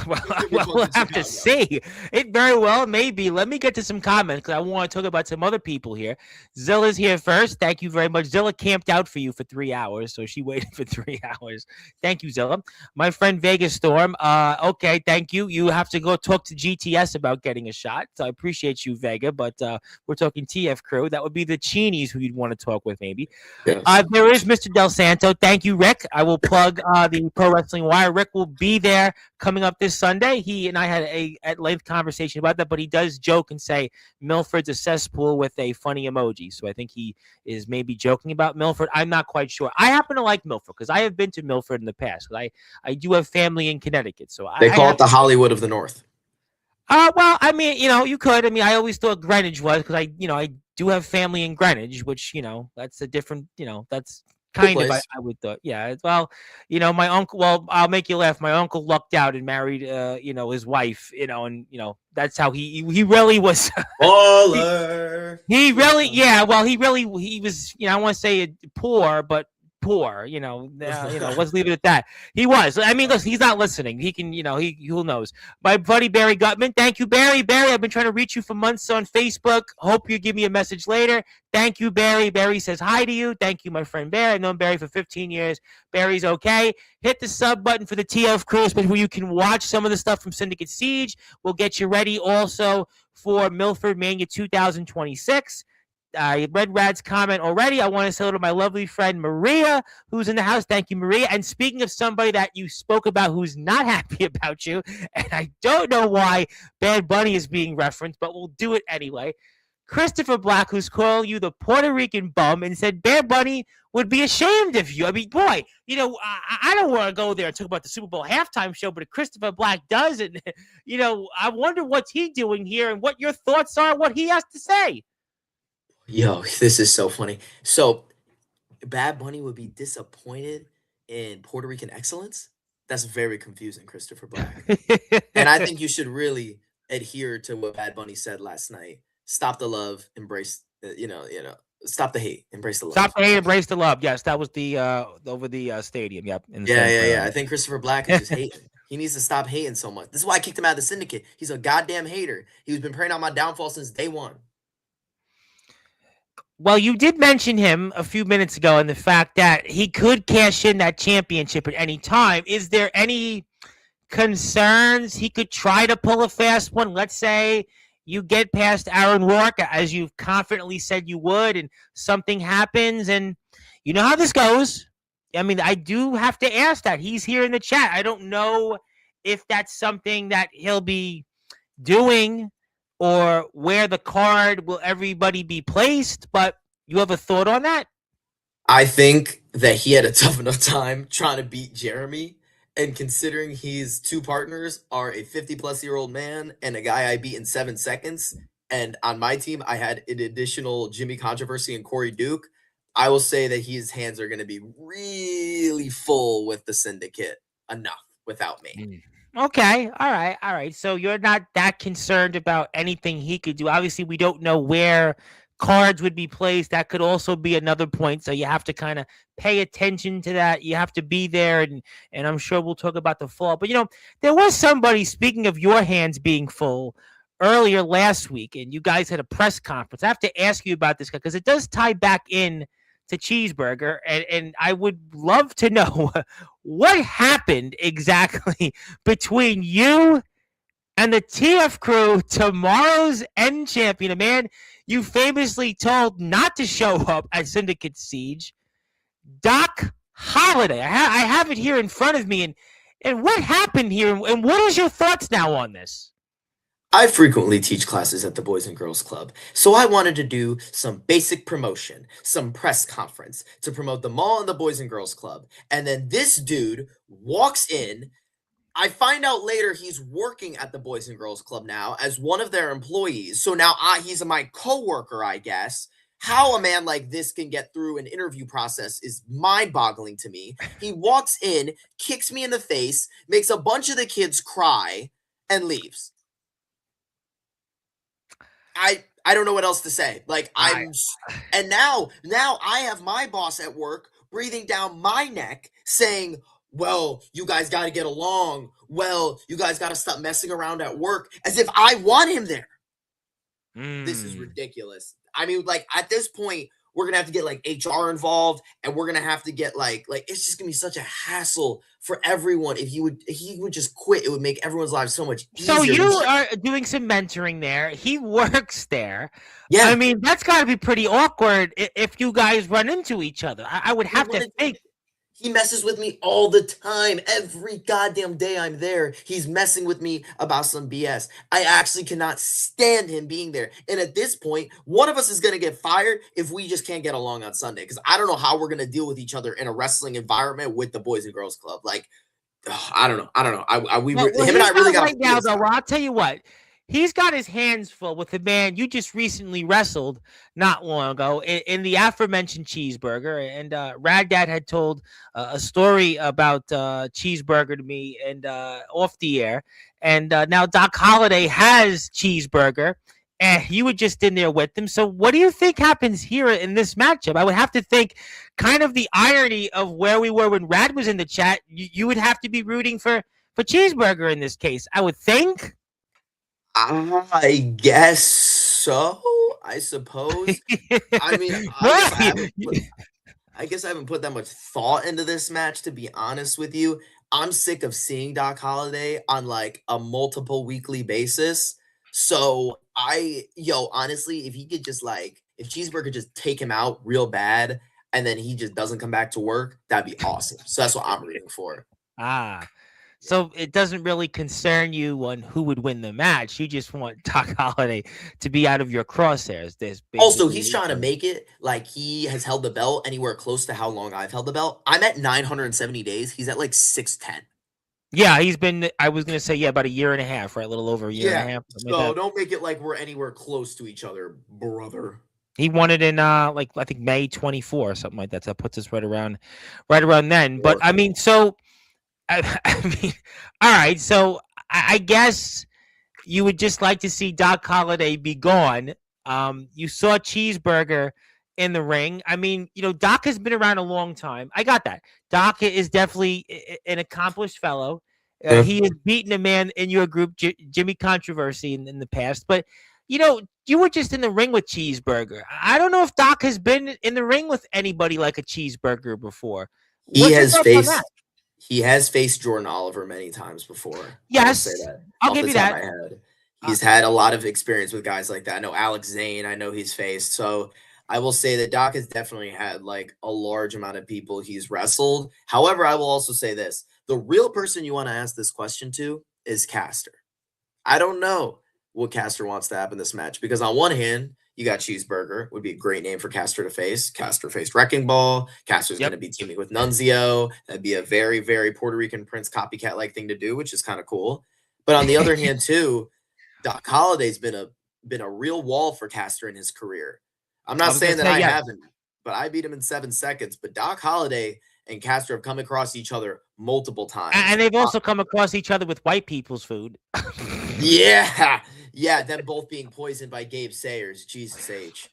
Well, we'll have to see. It very well may be. Let me get to some comments, because I want to talk about some other people here. Zilla's here first. Thank you very much. Zilla camped out for you for 3 hours, so she waited for 3 hours. Thank you, Zilla. My friend Vegas Storm. Okay, thank you. You have to go talk to GTS about getting a shot, so I appreciate you, Vega, but we're talking TF Crew. That would be the Cheenies who you'd want to talk with, maybe. Yes. There is Mr. Del Santo. Thank you, Rick. I will plug the Pro Wrestling Wire. Rick will be there coming up this Sunday. He and I had a at length conversation about that, but he does joke and say Milford's a cesspool with a funny emoji. So I think he is maybe joking about Milford. I'm not quite sure. I happen to like Milford because I have been to Milford in the past. I do have family in Connecticut, so They call it the Hollywood of the North. Well, I mean, you could. I mean, I always thought Greenwich was because I do have family in Greenwich, which that's a different, that's kind of I would thought. Yeah. Well, my uncle. Well, I'll make you laugh. My uncle lucked out and married, his wife. And that's how he really was. Baller. he really, yeah. Well, he was. I want to say poor, but poor, let's leave it at that. He was. I mean, listen, he's not listening. He can, who knows. My buddy Barry Gutman. Thank you, Barry. Barry, I've been trying to reach you for months on Facebook. Hope you give me a message later. Thank you, Barry. Barry says hi to you. Thank you, my friend Barry. I've known Barry for 15 years. Barry's okay. Hit the sub button for the TF Cruise, where you can watch some of the stuff from Syndicate Siege. We'll get you ready also for Milford Mania 2026. I read Rad's comment already. I want to say hello to my lovely friend Maria, who's in the house. Thank you, Maria. And speaking of somebody that you spoke about who's not happy about you, and I don't know why Bad Bunny is being referenced, but we'll do it anyway. Christopher Black, who's calling you the Puerto Rican bum, and said Bad Bunny would be ashamed of you. I mean, boy, I don't want to go there and talk about the Super Bowl halftime show, but if Christopher Black does, and I wonder what's he doing here and what your thoughts are, what he has to say. Yo, this is so funny. So, Bad Bunny would be disappointed in Puerto Rican excellence? That's very confusing, Christopher Black. And I think you should really adhere to what Bad Bunny said last night. Stop the love, embrace, stop the hate, embrace the love. Stop the hate, embrace the love. Yes, that was the over the stadium. Yep. Yeah. I think Christopher Black is just hating. He needs to stop hating so much. This is why I kicked him out of the syndicate. He's a goddamn hater. He's been preying on my downfall since day one. Well, you did mention him a few minutes ago and the fact that he could cash in that championship at any time. Is there any concerns he could try to pull a fast one? Let's say you get past Aaron Rourke, as you've confidently said you would, and something happens, and you know how this goes. I mean, I do have to ask that. He's here in the chat. I don't know if that's something that he'll be doing or where the card will everybody be placed, but you have a thought on that? I think that he had a tough enough time trying to beat Jeremy, and considering his two partners are a 50-plus-year-old man and a guy I beat in 7 seconds, and on my team I had an additional Jimmy Controversy and Corey Duke, I will say that his hands are going to be really full with the syndicate enough without me. Okay. All right. So you're not that concerned about anything he could do. Obviously, we don't know where cards would be placed. That could also be another point. So you have to kind of pay attention to that. You have to be there. And I'm sure we'll talk about the fall. But, there was somebody, speaking of your hands being full, earlier last week, and you guys had a press conference. I have to ask you about this because it does tie back in to Cheeseburger, and I would love to know what happened exactly between you and the TF Crew, tomorrow's end champion, a man you famously told not to show up at Syndicate Siege, Doc Holliday. I have it here in front of me, and what happened here, and what is your thoughts now on this? I frequently teach classes at the Boys and Girls Club, so I wanted to do some basic promotion, some press conference to promote the mall and the Boys and Girls Club. And then this dude walks in. I find out later he's working at the Boys and Girls Club now as one of their employees. So now he's my coworker, I guess. How a man like this can get through an interview process is mind-boggling to me. He walks in, kicks me in the face, makes a bunch of the kids cry, and leaves. I don't know what else to say. And now I have my boss at work breathing down my neck saying, well, you guys got to get along. Well, you guys got to stop messing around at work, as if I want him there. This is ridiculous. I mean, at this point, we're going to have to get HR involved, and we're going to have to get it's just going to be such a hassle for everyone. If he would just quit, it would make everyone's lives so much easier. So you are doing some mentoring there. He works there. Yeah. I mean, that's got to be pretty awkward if you guys run into each other. I would have to think. He messes with me all the time. Every goddamn day I'm there, he's messing with me about some BS. I actually cannot stand him being there. And at this point, one of us is going to get fired if we just can't get along on Sunday. Because I don't know how we're going to deal with each other in a wrestling environment with the Boys and Girls Club. Like, I don't know. I don't know. Well, Him and I he's really got got to right figure now, this though. out. Well, I'll tell you what. He's got his hands full with the man you just recently wrestled not long ago in the aforementioned Cheeseburger. And Rad Dad had told a story about Cheeseburger to me and off the air. And now Doc Holliday has Cheeseburger, and you were just in there with him. So what do you think happens here in this matchup? I would have to think kind of the irony of where we were when Rad was in the chat. You would have to be rooting for Cheeseburger in this case, I would think. I guess so. I suppose. I mean, I guess I haven't put that much thought into this match, to be honest with you. I'm sick of seeing Doc Holliday on like a multiple weekly basis. So honestly, if he could just if Cheeseburger just take him out real bad and then he just doesn't come back to work, that'd be awesome. So that's what I'm rooting for. So it doesn't really concern you on who would win the match. You just want Doc Holliday to be out of your crosshairs. Also, he's trying to make it like he has held the belt anywhere close to how long I've held the belt. I'm at 970 days. He's at like 610. Yeah, he's been, I was going to say, about a year and a half, right? A little over a year and a half. So don't make it like we're anywhere close to each other, brother. He won it in I think May 24 or something like that. So that puts us right around then. But I mean, so I mean, all right. So I guess you would just like to see Doc Holliday be gone. You saw Cheeseburger in the ring. I mean, Doc has been around a long time. I got that. Doc is definitely an accomplished fellow. He has beaten a man in your group, Jimmy Controversy, in the past. But, you were just in the ring with Cheeseburger. I don't know if Doc has been in the ring with anybody like a Cheeseburger before. He has faced Jordan Oliver many times before. Yes, I'll give you that. He's had a lot of experience with guys like that. I know Alex Zane. I know he's faced. So I will say that Doc has definitely had like a large amount of people he's wrestled. However, I will also say this. The real person you want to ask this question to is Caster. I don't know what Caster wants to happen in this match because on one hand, you got Cheeseburger, would be a great name for Caster to face. Caster faced Wrecking Ball. Caster's going to be teaming with Nunzio. That'd be a very, very Puerto Rican Prince copycat-like thing to do, which is kind of cool. But on the other hand, too, Doc Holliday's been a real wall for Caster in his career. I'm not saying that I haven't, but I beat him in 7 seconds. But Doc Holliday and Caster have come across each other multiple times. And they've also come across each other with white people's food. Yeah, them both being poisoned by Gabe Sayers. Jesus H.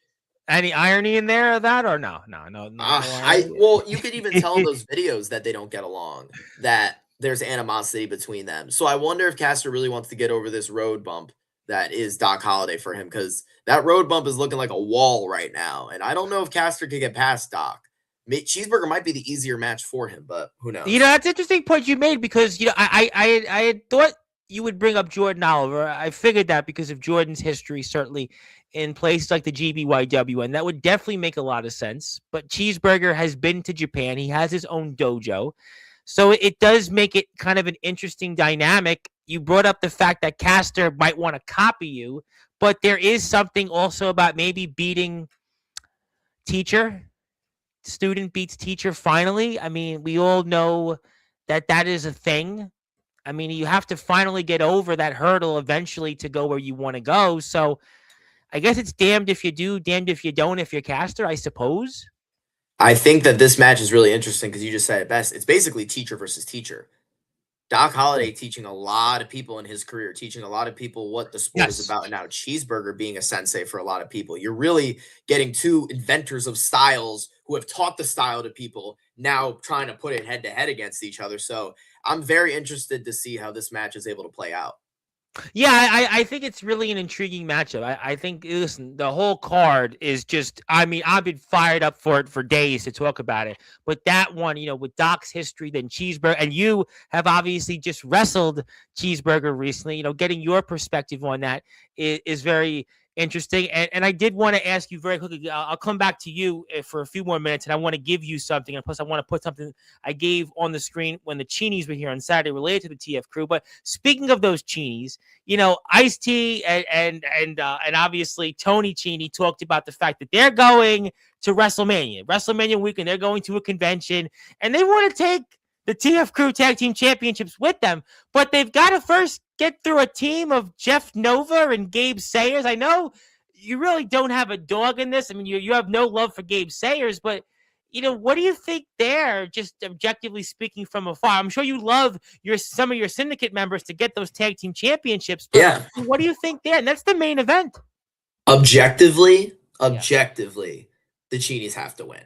Any irony in there of that or no? Well, you could even tell in those videos that they don't get along, that there's animosity between them. So I wonder if Caster really wants to get over this road bump that is Doc Holliday for him, because that road bump is looking like a wall right now. And I don't know if Caster could get past Doc. Cheeseburger might be the easier match for him, but who knows? That's an interesting point you made because, I had thought you would bring up Jordan Oliver. I figured that because of Jordan's history, certainly in places like the GBYW, and that would definitely make a lot of sense. But Cheeseburger has been to Japan. He has his own dojo. So it does make it kind of an interesting dynamic. You brought up the fact that Caster might want to copy you, but there is something also about maybe beating teacher. Student beats teacher finally. I mean, we all know that is a thing. I mean, you have to finally get over that hurdle eventually to go where you want to go. So I guess it's damned if you do, damned if you don't, if you're Caster, I suppose. I think that this match is really interesting because you just said it best. It's basically teacher versus teacher. Doc Holliday teaching a lot of people in his career, teaching a lot of people what the sport is about. And now Cheeseburger being a sensei for a lot of people. You're really getting two inventors of styles who have taught the style to people, now trying to put it head to head against each other. So I'm very interested to see how this match is able to play out. Yeah, I think it's really an intriguing matchup. I think, listen, the whole card is just, I mean, I've been fired up for it for days to talk about it. But that one, with Doc's history, then Cheeseburger, and you have obviously just wrestled Cheeseburger recently, getting your perspective on that is very interesting. And I did want to ask you very quickly. I'll come back to you for a few more minutes, and I want to give you something. And plus, I want to put something I gave on the screen when the Cheenies were here on Saturday related to the TF crew. But speaking of those Cheenies, Ice-T and obviously Tony Cheney talked about the fact that they're going to WrestleMania weekend. They're going to a convention, and they want to take the TF Crew Tag Team Championships with them, but they've got to first get through a team of Jeff Nova and Gabe Sayers. I know you really don't have a dog in this. I mean, you have no love for Gabe Sayers, but what do you think there, just objectively speaking from afar? I'm sure you love some of your syndicate members to get those tag team championships, but Yeah. what do you think there? And that's the main event. Objectively, the Cheenies have to win.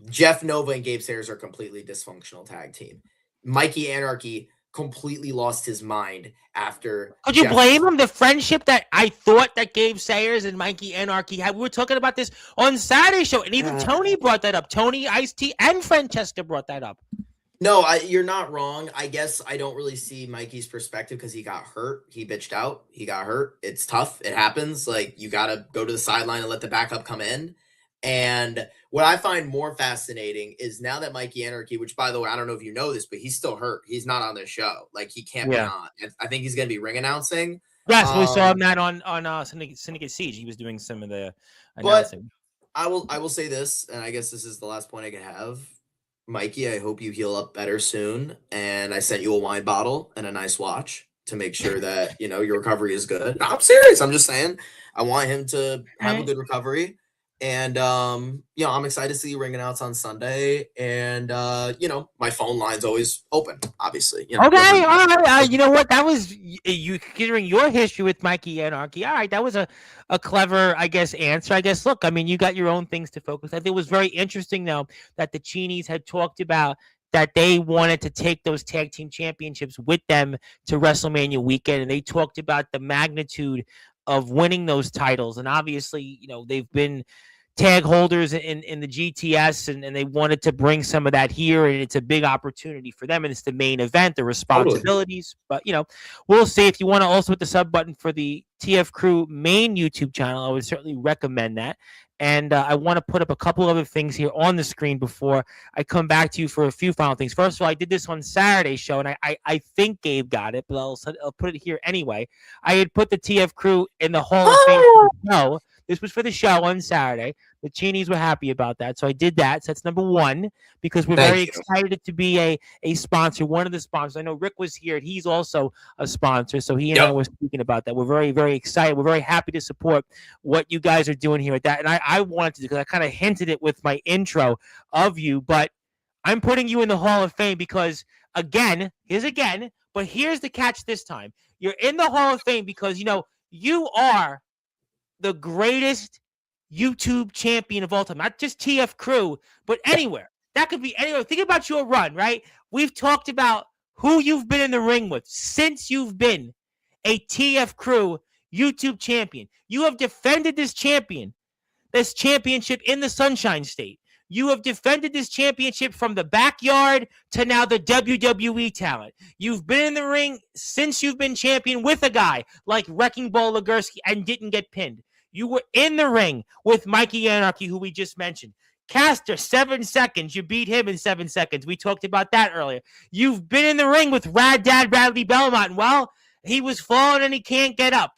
Jeff Nova and Gabe Sayers are a completely dysfunctional tag team. Mikey Anarchy completely lost his mind after. Could you blame him? The friendship that I thought that Gabe Sayers and Mikey Anarchy had. We were talking about this on Saturday show, and even Tony brought that up. Tony, Ice-T, and Francesca brought that up. No, you're not wrong. I guess I don't really see Mikey's perspective because he got hurt. He bitched out. He got hurt. It's tough. It happens. Like, you got to go to the sideline and let the backup come in. And what I find more fascinating is now that Mikey Anarchy, which, by the way, I don't know if you know this, but he's still hurt. He's not on this show. Like, he can't be on. I think he's going to be ring announcing. Yes, we saw him that on Syndicate Siege. He was doing some of the announcing. But I will say this, and I guess this is the last point I can have. Mikey, I hope you heal up better soon. And I sent you a wine bottle and a nice watch to make sure that, your recovery is good. No, I'm serious. I'm just saying. I want him to have a good recovery. And, I'm excited to see you ring announced on Sunday. And, my phone line's always open, obviously. Okay, all right. You know what? That was you considering your history with Mikey Anarchy. All right, that was a clever, I guess, answer. I guess, look, I mean, you got your own things to focus. I think it was very interesting, though, that the Cheenies had talked about that they wanted to take those tag team championships with them to WrestleMania weekend. And they talked about the magnitude of winning those titles. And obviously, they've been tag holders in the GTS, and they wanted to bring some of that here, and it's a big opportunity for them, and it's the main event, the responsibilities. Totally. But, we'll see. If you want to also hit the sub button for the TF Crew main YouTube channel, I would certainly recommend that. And I want to put up a couple other things here on the screen before I come back to you for a few final things. First of all, I did this on Saturday's show, and I think Gabe got it, but I'll put it here anyway. I had put the TF Crew in the Hall of Fame for the show. This was for the show on Saturday. The Cheenies were happy about that, so I did that. So that's number one, because we're very excited to be a sponsor, one of the sponsors. I know Rick was here. He's also a sponsor, so he and I were speaking about that. We're very, very excited. We're very happy to support what you guys are doing here at that. And I wanted to, because I kind of hinted it with my intro of you, but I'm putting you in the Hall of Fame because, but here's the catch this time. You're in the Hall of Fame because, you are the greatest YouTube champion of all time, not just TF Crew, but anywhere. That could be anywhere. Think about your run, right? We've talked about who you've been in the ring with since you've been a TF Crew YouTube champion. You have defended this championship in the Sunshine State. You have defended this championship from the backyard to now the WWE talent. You've been in the ring since you've been champion with a guy like Wrecking Ball Legursky and didn't get pinned. You were in the ring with Mikey Anarchy, who we just mentioned. Caster, 7 seconds. You beat him in 7 seconds. We talked about that earlier. You've been in the ring with Rad Dad Bradley Belmont. Well, he was falling and he can't get up.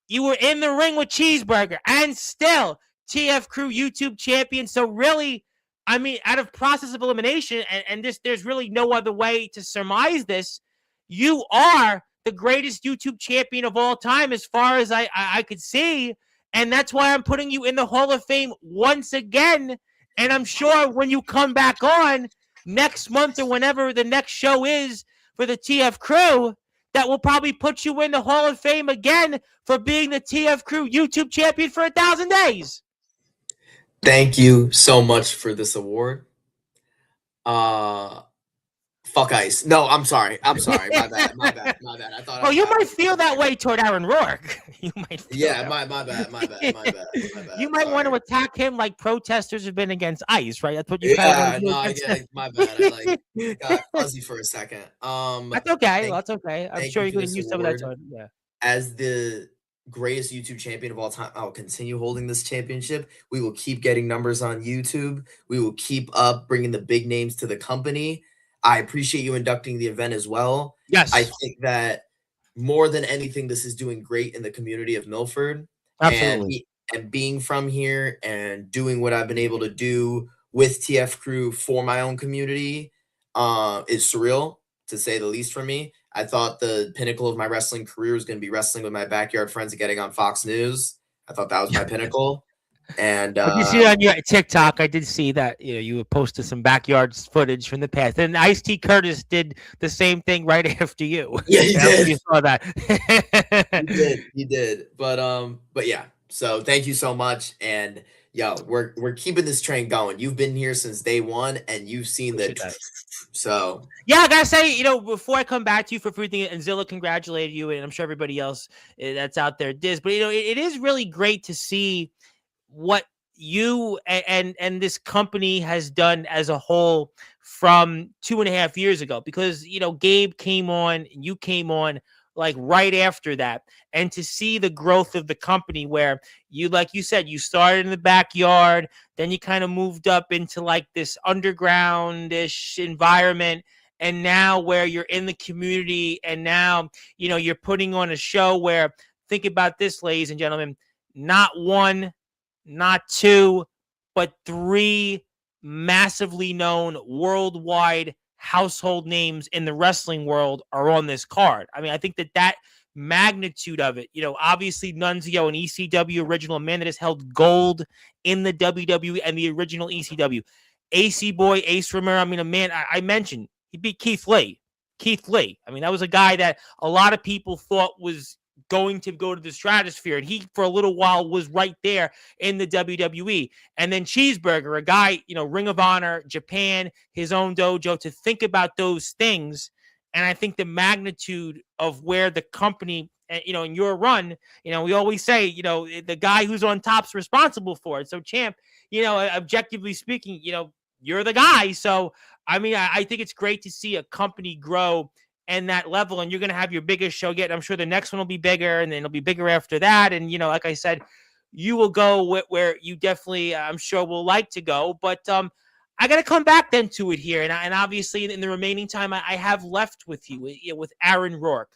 You were in the ring with Cheeseburger and still TF Crew YouTube champion. So really, I mean, out of process of elimination, and there's really no other way to surmise this, you are the greatest YouTube champion of all time as far as I could see. And that's why I'm putting you in the Hall of Fame once again. And I'm sure when you come back on next month or whenever the next show is for the TF Crew, that will probably put you in the Hall of Fame again for being the TF Crew YouTube champion for 1,000 days. Thank you so much for this award. Fuck Ice. No, I'm sorry. My bad. I thought. You might feel that way toward Aaron Rourke. You might. My bad. You might want to attack him like protesters have been against Ice, right? That's what you. My bad. I got fuzzy for a second. That's okay. I'm sure you're going to use some of that time. Yeah. As the greatest YouTube champion of all time. I'll continue holding this championship. We will keep getting numbers on YouTube. We will keep up bringing the big names to the company. I appreciate you inducting the event as well. I Yes, think that more than anything, this is doing great in the community of Milford, and absolutely. and being from here and doing what I've been able to do with TF Crew for my own community is surreal, to say the least, for me. I thought the pinnacle of my wrestling career was going to be wrestling with my backyard friends and getting on Fox News. I thought that was my pinnacle. And I did see on your TikTok. I did see that you posted some backyard footage from the past, and Ice T Curtis did the same thing right after you. yeah, he I don't know if did. you saw He that. did. He did. But yeah. So thank you so much. And yo, we're keeping this train going. You've been here since day one, and you've seen the Appreciate that. so Yeah, I gotta say, before I come back to you for everything, and Zilla congratulated you, and I'm sure everybody else that's out there did. But it is really great to see what you and this company has done as a whole from 2.5 years ago, because Gabe came on, you came on like right after that, and to see the growth of the company, where you, like you said, you started in the backyard, then you kind of moved up into like this underground-ish environment, and now where you're in the community, and now you're putting on a show where, think about this, ladies and gentlemen, not one, not two, but three massively known worldwide household names in the wrestling world are on this card. I mean, I think that magnitude of it, obviously Nunzio and ECW original man that has held gold in the WWE and the original ECW. AC Boy, Ace Romero. I mean, a man I mentioned, he beat Keith Lee. Keith Lee. I mean, that was a guy that a lot of people thought was going to go to the stratosphere, and he for a little while was right there in the WWE. And then Cheeseburger, a guy, Ring of Honor, Japan, his own dojo. To think about those things, and I think the magnitude of where the company, in your run, we always say, the guy who's on top's responsible for it. So, champ, objectively speaking, you're the guy. So, I mean, I think it's great to see a company grow and that level, and you're going to have your biggest show yet. I'm sure the next one will be bigger, and then it'll be bigger after that. And, like I said, you will go where you definitely, I'm sure, will like to go. But I got to come back then to it here. And obviously, in the remaining time I have left with you, with Aaron Rourke.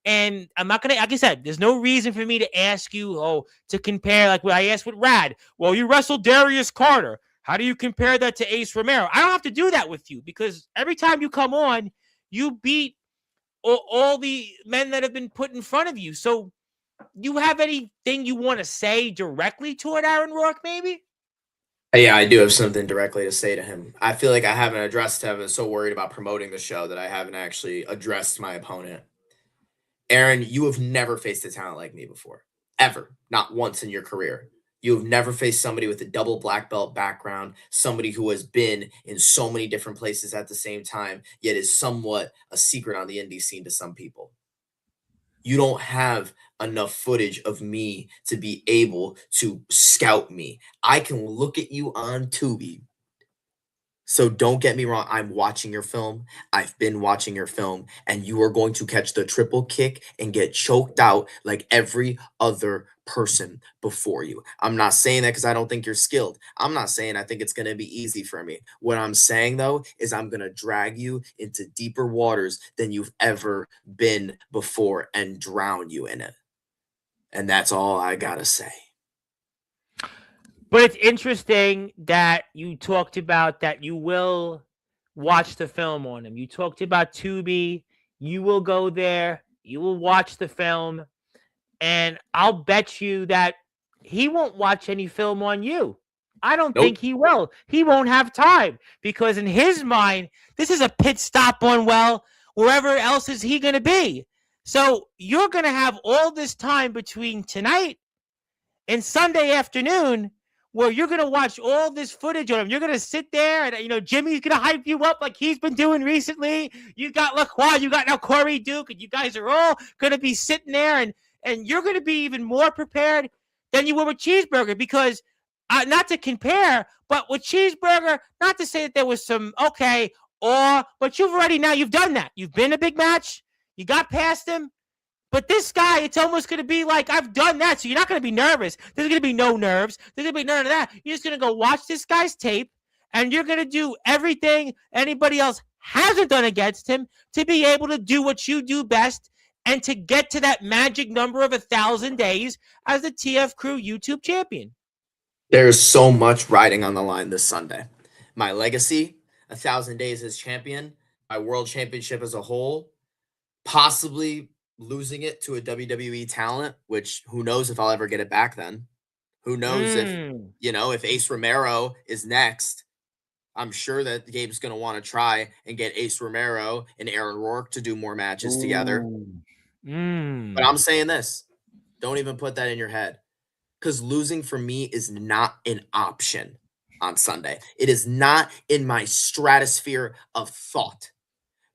And I'm not going to, like I said, there's no reason for me to ask you, to compare, like what I asked with Rad. Well, you wrestled Darius Carter. How do you compare that to Ace Romero? I don't have to do that with you, because every time you come on, you beat all the men that have been put in front of you. So you have anything you want to say directly toward Aaron Rourke, maybe? yeah, I do have something directly to say to him. I feel like I haven't addressed him. I'm so worried about promoting the show that I haven't actually addressed my opponent. Aaron, you have never faced a talent like me before. Ever. Not once in your career. You have never faced somebody with a double black belt background, somebody who has been in so many different places at the same time, yet is somewhat a secret on the indie scene to some people. You don't have enough footage of me to be able to scout me. I can look at you on Tubi. So don't get me wrong. I'm watching your film. I've been watching your film, and you are going to catch the triple kick and get choked out like every other person before you. I'm not saying that because I don't think you're skilled. I'm not saying I think it's going to be easy for me. What I'm saying, though, is I'm going to drag you into deeper waters than you've ever been before and drown you in it. And that's all I got to say. But it's interesting that you talked about that you will watch the film on him. You talked about Tubi. You will go there. You will watch the film. And I'll bet you that he won't watch any film on you. I don't Nope. think he will. He won't have time, because in his mind, this is a pit stop on, well, wherever else is he going to be. So you're going to have all this time between tonight and Sunday afternoon where you're going to watch all this footage on him. You're going to sit there and, Jimmy's going to hype you up like he's been doing recently. You got LaCroix, you got now Corey Duke, and you guys are all going to be sitting there, and you're going to be even more prepared than you were with Cheeseburger, because not to compare, but with Cheeseburger, not to say that there was some, but you've done that. You've been a big match. You got past him. But this guy, it's almost going to be like, I've done that, so you're not going to be nervous. There's going to be no nerves. There's going to be none of that. You're just going to go watch this guy's tape, and you're going to do everything anybody else hasn't done against him to be able to do what you do best and to get to that magic number of 1,000 days as the TF Crew YouTube champion. There's so much riding on the line this Sunday. My legacy, 1,000 days as champion, my world championship as a whole, possibly losing it to a WWE talent, which who knows if I'll ever get it back then. Who knows if Ace Romero is next. I'm sure that Gabe's going to want to try and get Ace Romero and Aaron Rourke to do more matches together. But I'm saying this. Don't even put that in your head. Because losing for me is not an option on Sunday. It is not in my stratosphere of thought.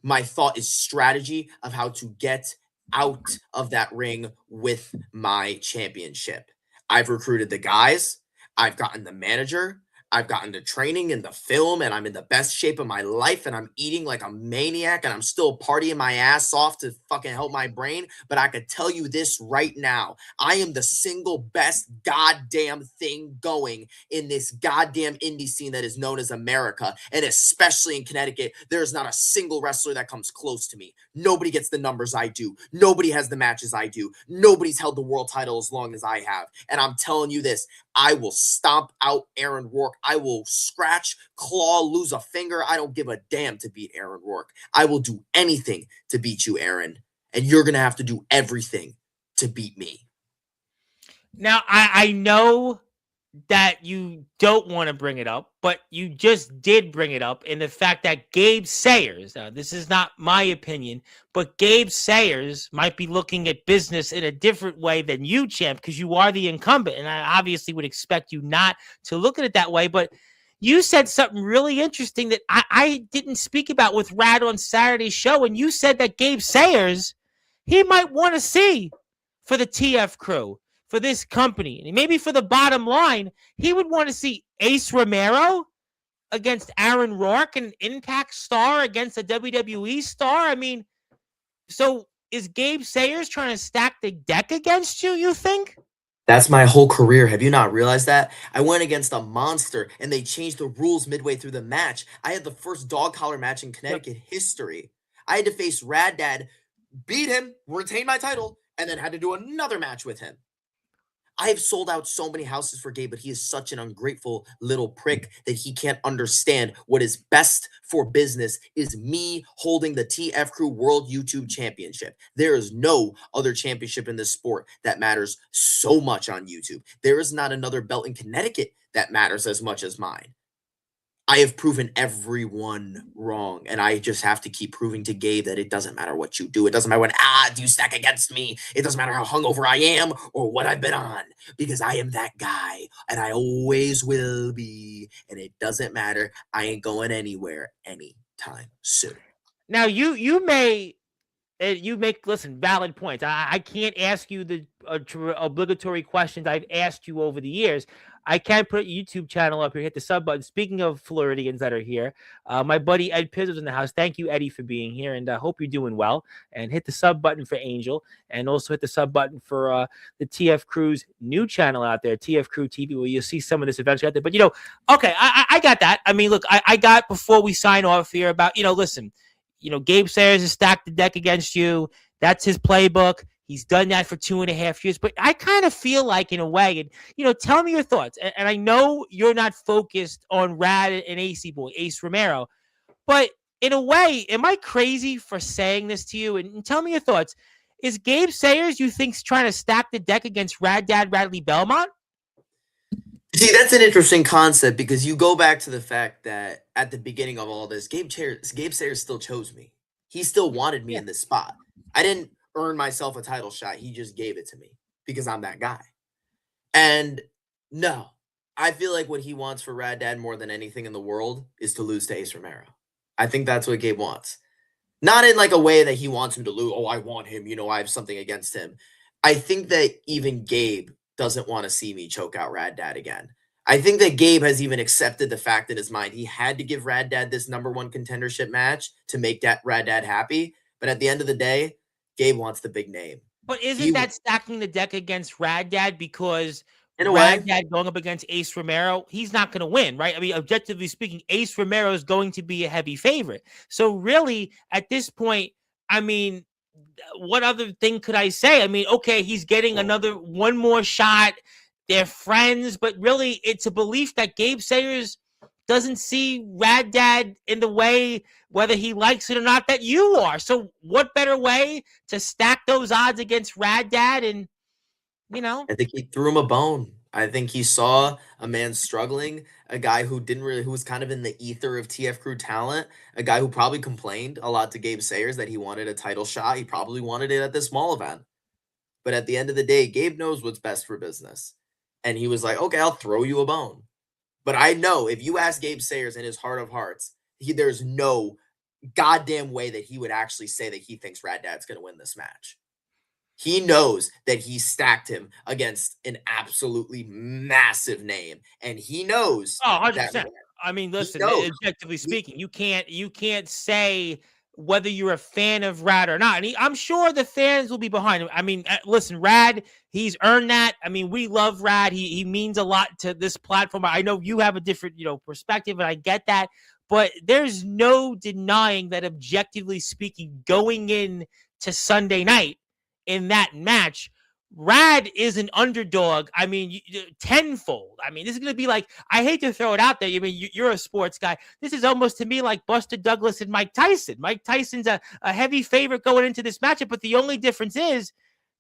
My thought is strategy of how to get out of that ring with my championship. I've recruited the guys. I've gotten the manager. I've gotten the training and the film, and I'm in the best shape of my life, and I'm eating like a maniac, and I'm still partying my ass off to fucking help my brain. But I could tell you this right now. I am the single best goddamn thing going in this goddamn indie scene that is known as America, and especially in Connecticut. There's not a single wrestler that comes close to me. Nobody gets the numbers I do. Nobody has the matches I do. Nobody's held the world title as long as I have. And I'm telling you this, I will stomp out Aaron Rourke. I will scratch, claw, lose a finger. I don't give a damn to beat Aaron Rourke. I will do anything to beat you, Aaron. And you're going to have to do everything to beat me. Now, I know that you don't want to bring it up, but you just did bring it up in the fact that Gabe Sayers, now this is not my opinion, but Gabe Sayers might be looking at business in a different way than you, champ, because you are the incumbent, and I obviously would expect you not to look at it that way, but you said something really interesting that I didn't speak about with Rad on Saturday's show, and you said that Gabe Sayers, he might want to see for the TF Crew, for this company, and maybe for the bottom line, he would want to see Ace Romero against Aaron Rourke, an Impact star against a WWE star. I mean, so is Gabe Sayers trying to stack the deck against you, you think? That's my whole career. Have you not realized that? I went against a monster, and they changed the rules midway through the match. I had the first dog collar match in Connecticut history. I had to face Rad Dad, beat him, retain my title, and then had to do another match with him. I have sold out so many houses for Gabe, but he is such an ungrateful little prick that he can't understand what is best for business is me holding the TF Crew World YouTube Championship. There is no other championship in this sport that matters so much on YouTube. There is not another belt in Connecticut that matters as much as mine. I have proven everyone wrong, and I just have to keep proving to Gabe that it doesn't matter what you do. It doesn't matter what odds you stack against me. It doesn't matter how hungover I am or what I've been on, because I am that guy, and I always will be, and it doesn't matter. I ain't going anywhere anytime soon. Now, you may... you make, listen, valid points. I can't ask you the obligatory questions I've asked you over the years. I can put a YouTube channel up here, hit the sub button. Speaking of Floridians that are here, my buddy Ed Pizzle's in the house. Thank you, Eddie, for being here, and I hope you're doing well. And hit the sub button for Angel, and also hit the sub button for the TF Crew's new channel out there, TF Crew TV, where you'll see some of this eventually out there. But, okay, I got that. I mean, look, I got before we sign off here about, listen, Gabe Sayers has stacked the deck against you. That's his playbook. He's done that for 2.5 years. But I kind of feel like, in a way, and tell me your thoughts. And I know you're not focused on Rad and AC Boy, Ace Romero. But in a way, am I crazy for saying this to you? And tell me your thoughts. Is Gabe Sayers, you think, trying to stack the deck against Rad Dad Radley Belmont? See, that's an interesting concept, because you go back to the fact that at the beginning of all this, Gabe Sayers still chose me. He still wanted me in this spot. I didn't earn myself a title shot. He just gave it to me because I'm that guy. And no, I feel like what he wants for Rad Dad more than anything in the world is to lose to Ace Romero. I think that's what Gabe wants. Not in like a way that he wants him to lose. Oh, I want him. I have something against him. I think that even Gabe doesn't want to see me choke out Rad Dad again. I think that Gabe has even accepted the fact in his mind he had to give Rad Dad this #1 contendership match to make that Rad Dad happy. But at the end of the day, Gabe wants the big name. But He, isn't that stacking the deck against Rad Dad? Because in a Rad way, Dad going up against Ace Romero, he's not going to win, right? I mean, objectively speaking, Ace Romero is going to be a heavy favorite. So really, at this point, I mean, what other thing could I say? I mean, okay, he's getting one more shot. They're friends, but really, it's a belief that Gabe Sayers doesn't see Rad Dad in the way, whether he likes it or not, that you are. So, what better way to stack those odds against Rad Dad? And you know, I think he threw him a bone. I think he saw a man struggling, a guy who was kind of in the ether of TF Crew talent, a guy who probably complained a lot to Gabe Sayers that he wanted a title shot. He probably wanted it at this small event. But at the end of the day, Gabe knows what's best for business. And he was like, okay, I'll throw you a bone. But I know if you ask Gabe Sayers in his heart of hearts, there's no goddamn way that he would actually say that he thinks Rad Dad's going to win this match. He knows that he stacked him against an absolutely massive name. And he knows oh, that 100%. I mean, listen, knows. objectively speaking, you can't say whether you're a fan of Rad or not. And I'm sure the fans will be behind him. I mean, listen, Rad, he's earned that. I mean, we love Rad. He means a lot to this platform. I know you have a different, perspective, and I get that. But there's no denying that, objectively speaking, going in to Sunday night in that match, Rad is an underdog. I mean, tenfold. I mean, this is going to be like, I hate to throw it out there. I mean, you're a sports guy. This is almost to me like Buster Douglas and Mike Tyson. Mike Tyson's a heavy favorite going into this matchup, but the only difference is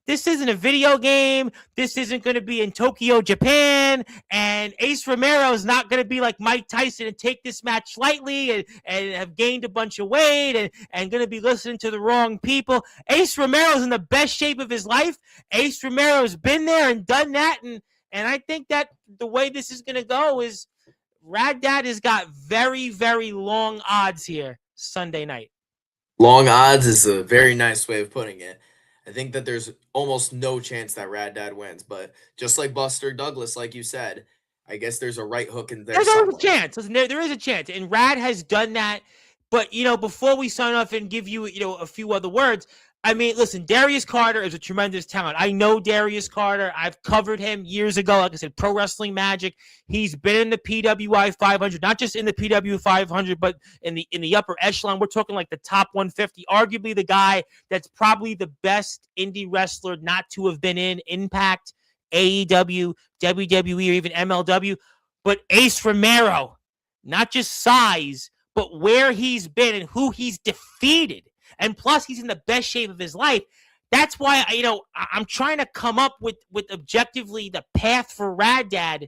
this isn't a video game. This isn't going to be in Tokyo, Japan. And Ace Romero is not going to be like Mike Tyson and take this match lightly and have gained a bunch of weight and going to be listening to the wrong people. Ace Romero's in the best shape of his life. Ace Romero's been there and done that. And I think that the way this is going to go is Rad Dad has got very, very long odds here Sunday night. Long odds is a very nice way of putting it. I think that there's almost no chance that Rad Dad wins, but just like Buster Douglas, like you said, I guess there's a right hook in there. There's always a chance. Listen, there is a chance, and Rad has done that. But before we sign off and give you a few other words, I mean, listen, Darius Carter is a tremendous talent. I know Darius Carter. I've covered him years ago. Like I said, Pro Wrestling Magic. He's been in the PWI 500, not just in the PW 500, but in the upper echelon. We're talking like the top 150. Arguably the guy that's probably the best indie wrestler not to have been in Impact, AEW, WWE, or even MLW. But Ace Romero, not just size, but where he's been and who he's defeated. And plus, he's in the best shape of his life. That's why, I'm trying to come up with objectively the path for Rad Dad.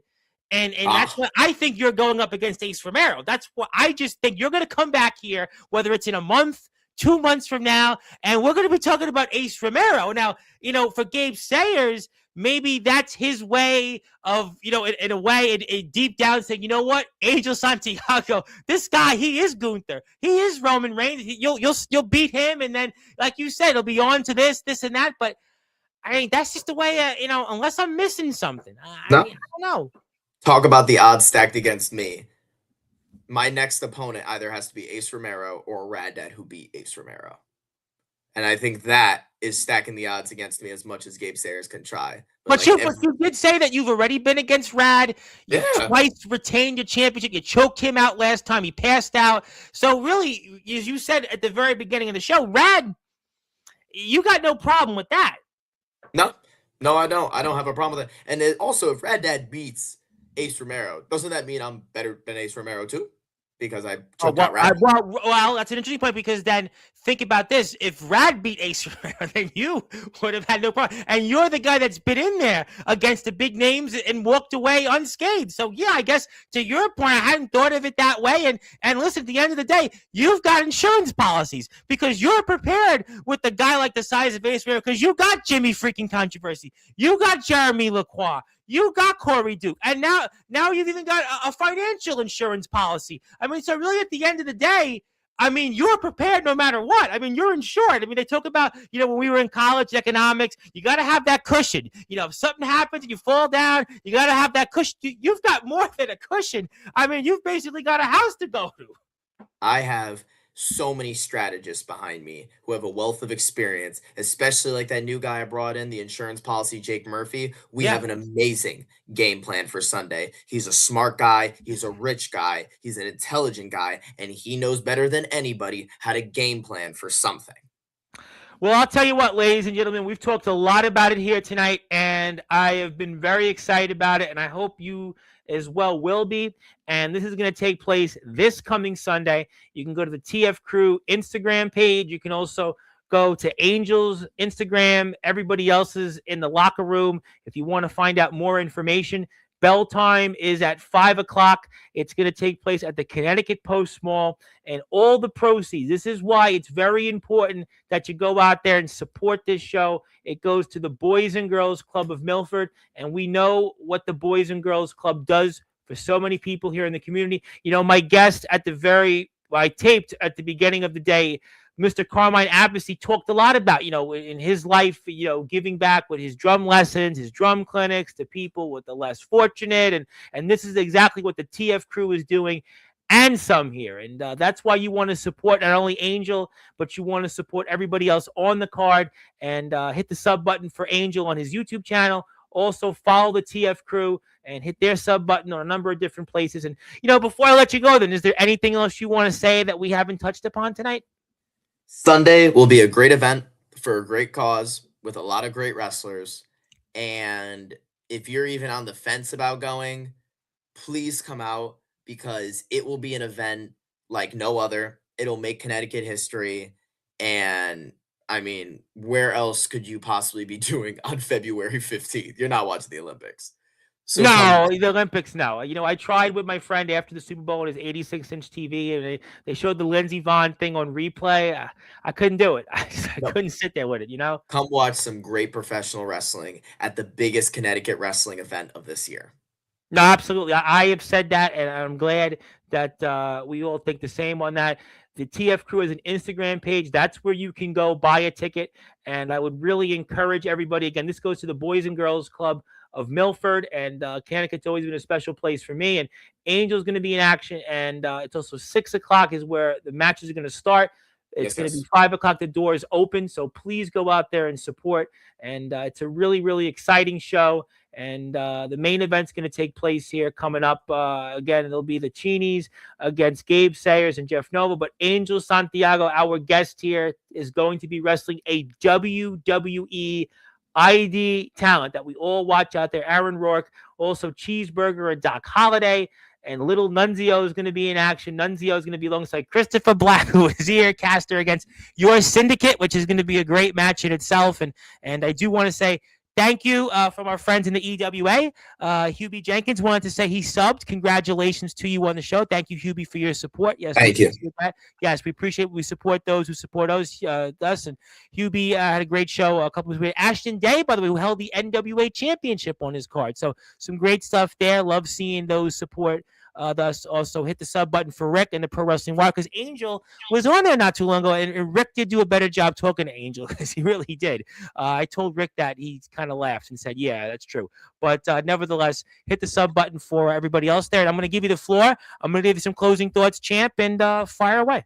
And that's what I think you're going up against Ace Romero. That's what I just think you're going to come back here, whether it's in a month, 2 months from now, and we're going to be talking about Ace Romero. Now, for Gabe Sayers, maybe that's his way of, in a way, deep down saying, you know what, Angel Santiago, this guy, he is Gunther. He is Roman Reigns. You'll beat him, and then, like you said, it'll be on to this, and that. But, I mean, that's just the way, unless I'm missing something. I don't know. Talk about the odds stacked against me. My next opponent either has to be Ace Romero or Rad Dad, who beat Ace Romero. And I think that is stacking the odds against me as much as Gabe Sayers can try. But you did say that you've already been against Rad. You twice retained your championship. You choked him out last time. He passed out. So really, as you said at the very beginning of the show, Rad, you got no problem with that. No, I don't. I don't have a problem with that. And also, if Rad Dad beats Ace Romero, doesn't that mean I'm better than Ace Romero too? Because I choked out Rad. Well, that's an interesting point, because then think about this. If Rad beat Ace Romero, then you would have had no problem. And you're the guy that's been in there against the big names and walked away unscathed. So, yeah, I guess to your point, I hadn't thought of it that way. And listen, at the end of the day, you've got insurance policies because you're prepared with the guy like the size of Ace Romero, because you got Jimmy freaking Controversy. You got Jeremy Lacroix. You got Corey Duke, and now you've even got a financial insurance policy. I mean, so really at the end of the day, I mean, you're prepared no matter what. I mean, you're insured. I mean, they talk about, when we were in college economics, you got to have that cushion. If something happens and you fall down, you got to have that cushion. You've got more than a cushion. I mean, you've basically got a house to go to. I have so many strategists behind me who have a wealth of experience, especially like that new guy I brought in, the insurance policy, Jake Murphy. We Yeah. have an amazing game plan for Sunday. He's a smart guy, he's a rich guy, he's an intelligent guy, and he knows better than anybody how to game plan for something. Well, I'll tell you what, ladies and gentlemen, we've talked a lot about it here tonight, and I have been very excited about it, and I hope you as well will be. And this is going to take place this coming Sunday. You can go to the TF Crew Instagram page. You can also go to Angel's Instagram, everybody else's in the locker room. If you want to find out more information, bell time is at 5 o'clock. It's going to take place at the Connecticut Post Mall, and all the proceeds. This is why it's very important that you go out there and support this show. It goes to the Boys and Girls Club of Milford, and we know what the Boys and Girls Club does for so many people here in the community. You know, my guest I taped at the beginning of the day, Mr. Carmine Abbasi talked a lot about, in his life, giving back with his drum lessons, his drum clinics to people with the less fortunate. And this is exactly what the TF Crew is doing, and some here. And that's why you want to support not only Angel, but you want to support everybody else on the card, and hit the sub button for Angel on his YouTube channel. Also follow the TF Crew and hit their sub button on a number of different places. And, before I let you go, then, is there anything else you want to say that we haven't touched upon tonight? Sunday will be a great event for a great cause with a lot of great wrestlers. And if you're even on the fence about going, please come out, because it will be an event like no other. It'll make Connecticut history. And I mean, where else could you possibly be doing on February 15th? You're not watching the Olympics. So No, the Olympics, no. I tried with my friend after the Super Bowl on his 86-inch TV, and they showed the Lindsey Vonn thing on replay. I couldn't do it. I couldn't sit there with it, come watch some great professional wrestling at the biggest Connecticut wrestling event of this year. No, absolutely. I have said that, and I'm glad that we all think the same on that. The TF Crew is an Instagram page. That's where you can go buy a ticket. And I would really encourage everybody. Again, this goes to the Boys and Girls Club of Milford, and Connecticut's always been a special place for me. And Angel's going to be in action, and it's also 6 o'clock is where the matches are going to start. It's going to be 5 o'clock. The doors open, so please go out there and support. And it's a really, really exciting show. And the main event's going to take place here coming up. Again, it'll be the Cheenies against Gabe Sayers and Jeff Nova. But Angel Santiago, our guest here, is going to be wrestling a WWE ID talent that we all watch out there. Aaron Rourke, also Cheeseburger and Doc Holliday. And little Nunzio is going to be in action. Nunzio is going to be alongside Christopher Black, who is here, caster against your Syndicate, which is going to be a great match in itself. And I do want to say thank you from our friends in the EWA. Hubie Jenkins wanted to say he subbed. Congratulations to you on the show. Thank you, Hubie, for your support. Yes, thank you. Yes, we appreciate it. We support those who support us. And Hubie had a great show a couple of weeks ago. Ashton Day, by the way, who held the NWA championship on his card. So some great stuff there. Love seeing those support. Thus, also hit the sub button for Rick and the Pro Wrestling Wire, because Angel was on there not too long ago, and Rick did do a better job talking to Angel, because he really did. I told Rick that. He kind of laughed and said, yeah, that's true. But nevertheless, hit the sub button for everybody else there. And I'm going to give you the floor. I'm going to give you some closing thoughts, champ, and fire away.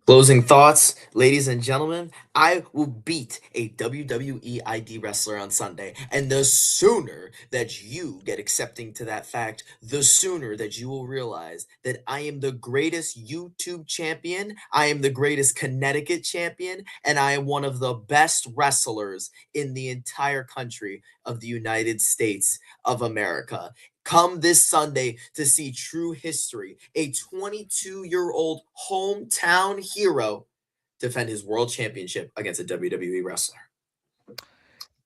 Closing thoughts, ladies and gentlemen, I will beat a WWE ID wrestler on Sunday. And the sooner that you get accepting to that fact, the sooner that you will realize that I am the greatest YouTube champion, I am the greatest Connecticut champion, and I am one of the best wrestlers in the entire country of the United States of America. Come this Sunday to see true history. A 22-year-old hometown hero defend his world championship against a WWE wrestler.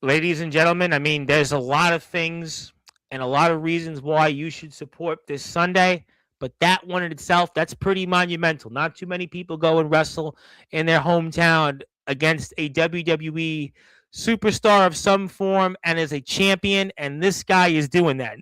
Ladies and gentlemen, I mean, there's a lot of things and a lot of reasons why you should support this Sunday, but that one in itself, that's pretty monumental. Not too many people go and wrestle in their hometown against a WWE superstar of some form and as a champion, and this guy is doing that.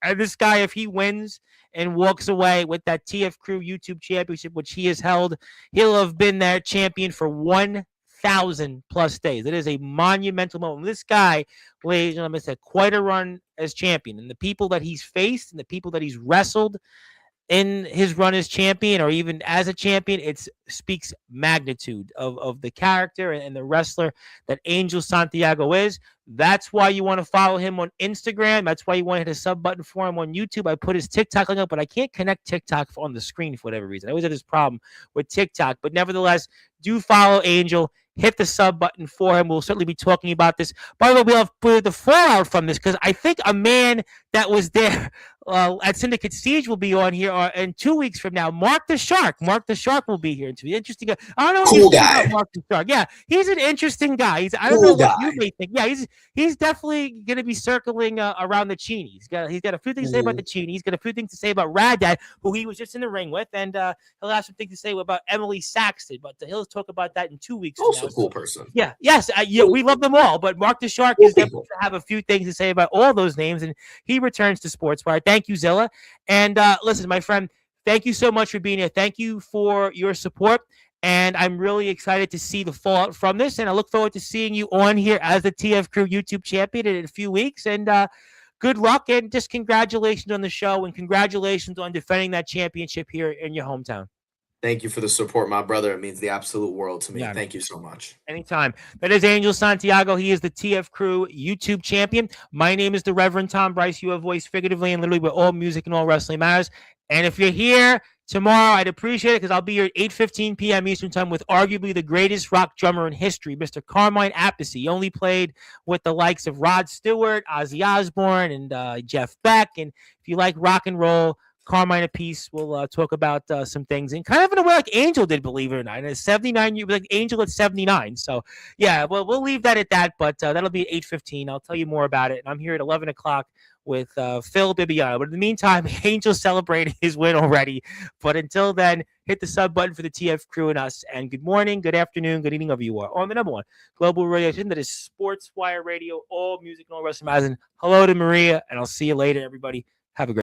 And this guy, if he wins and walks away with that TF Crew YouTube championship, which he has held, he'll have been their champion for 1,000 plus days. It is a monumental moment. This guy, ladies and gentlemen, has had quite a run as champion. And the people that he's faced and the people that he's wrestled, in his run as champion or even as a champion, it speaks magnitude of the character and the wrestler that Angel Santiago is. That's why you want to follow him on Instagram. That's why you want to hit a sub button for him on YouTube. I put his TikTok link up, but I can't connect TikTok on the screen for whatever reason. I always have this problem with TikTok, but nevertheless, do follow Angel. Hit the sub button for him. We'll certainly be talking about this. By the way, we'll have the fallout from this because I think a man that was there at Syndicate Siege will be on here in 2 weeks from now. Mark the Shark. Mark the Shark will be here. It's interesting. I don't know what Cool you think guy. about Mark the Shark. Yeah, he's an interesting guy. I don't Cool know what guy. you may think. Yeah, he's definitely going to be circling around the Cheney. He's got a few things to say about the Cheney. He's got a few things to say about Rad Dad, who he was just in the ring with, and he'll have some things to say about Emily Saxton. But he'll talk about that in 2 weeks. Also from a cool person. Yeah, yes, we love them all, but Mark the Shark is definitely going to have a few things to say about all those names, and he returns to Sportswire. Thank you, Zilla. And listen, my friend, thank you so much for being here. Thank you for your support, and I'm really excited to see the fallout from this, and I look forward to seeing you on here as the TF Crew YouTube champion in a few weeks, and good luck, and just congratulations on the show, and congratulations on defending that championship here in your hometown. Thank you for the support, my brother. It means the absolute world to me. Yeah. Thank you so much. Anytime. That is Angel Santiago. He is the TF Crew YouTube champion. My name is the Reverend Tom Bryce. You have voiced figuratively and literally where all music and all wrestling matters. And if you're here tomorrow, I'd appreciate it because I'll be here at 8:15 p.m. Eastern Time with arguably the greatest rock drummer in history, Mr. Carmine Appice. He only played with the likes of Rod Stewart, Ozzy Osbourne, and Jeff Beck. And if you like rock and roll, Carmine Appice will talk about some things, and kind of in a way like Angel did, believe it or not. And at 79, you like Angel at 79. So, yeah, well, we'll leave that at that, but that'll be at 8:15. I'll tell you more about it. And I'm here at 11 o'clock with Phil Bibiano. But in the meantime, Angel's celebrating his win already. But until then, hit the sub button for the TF Crew and us. And good morning, good afternoon, good evening, wherever you are on the number one global radio station that is Sportswire Radio, all music and all wrestling magazine. Hello to Maria, and I'll see you later, everybody. Have a great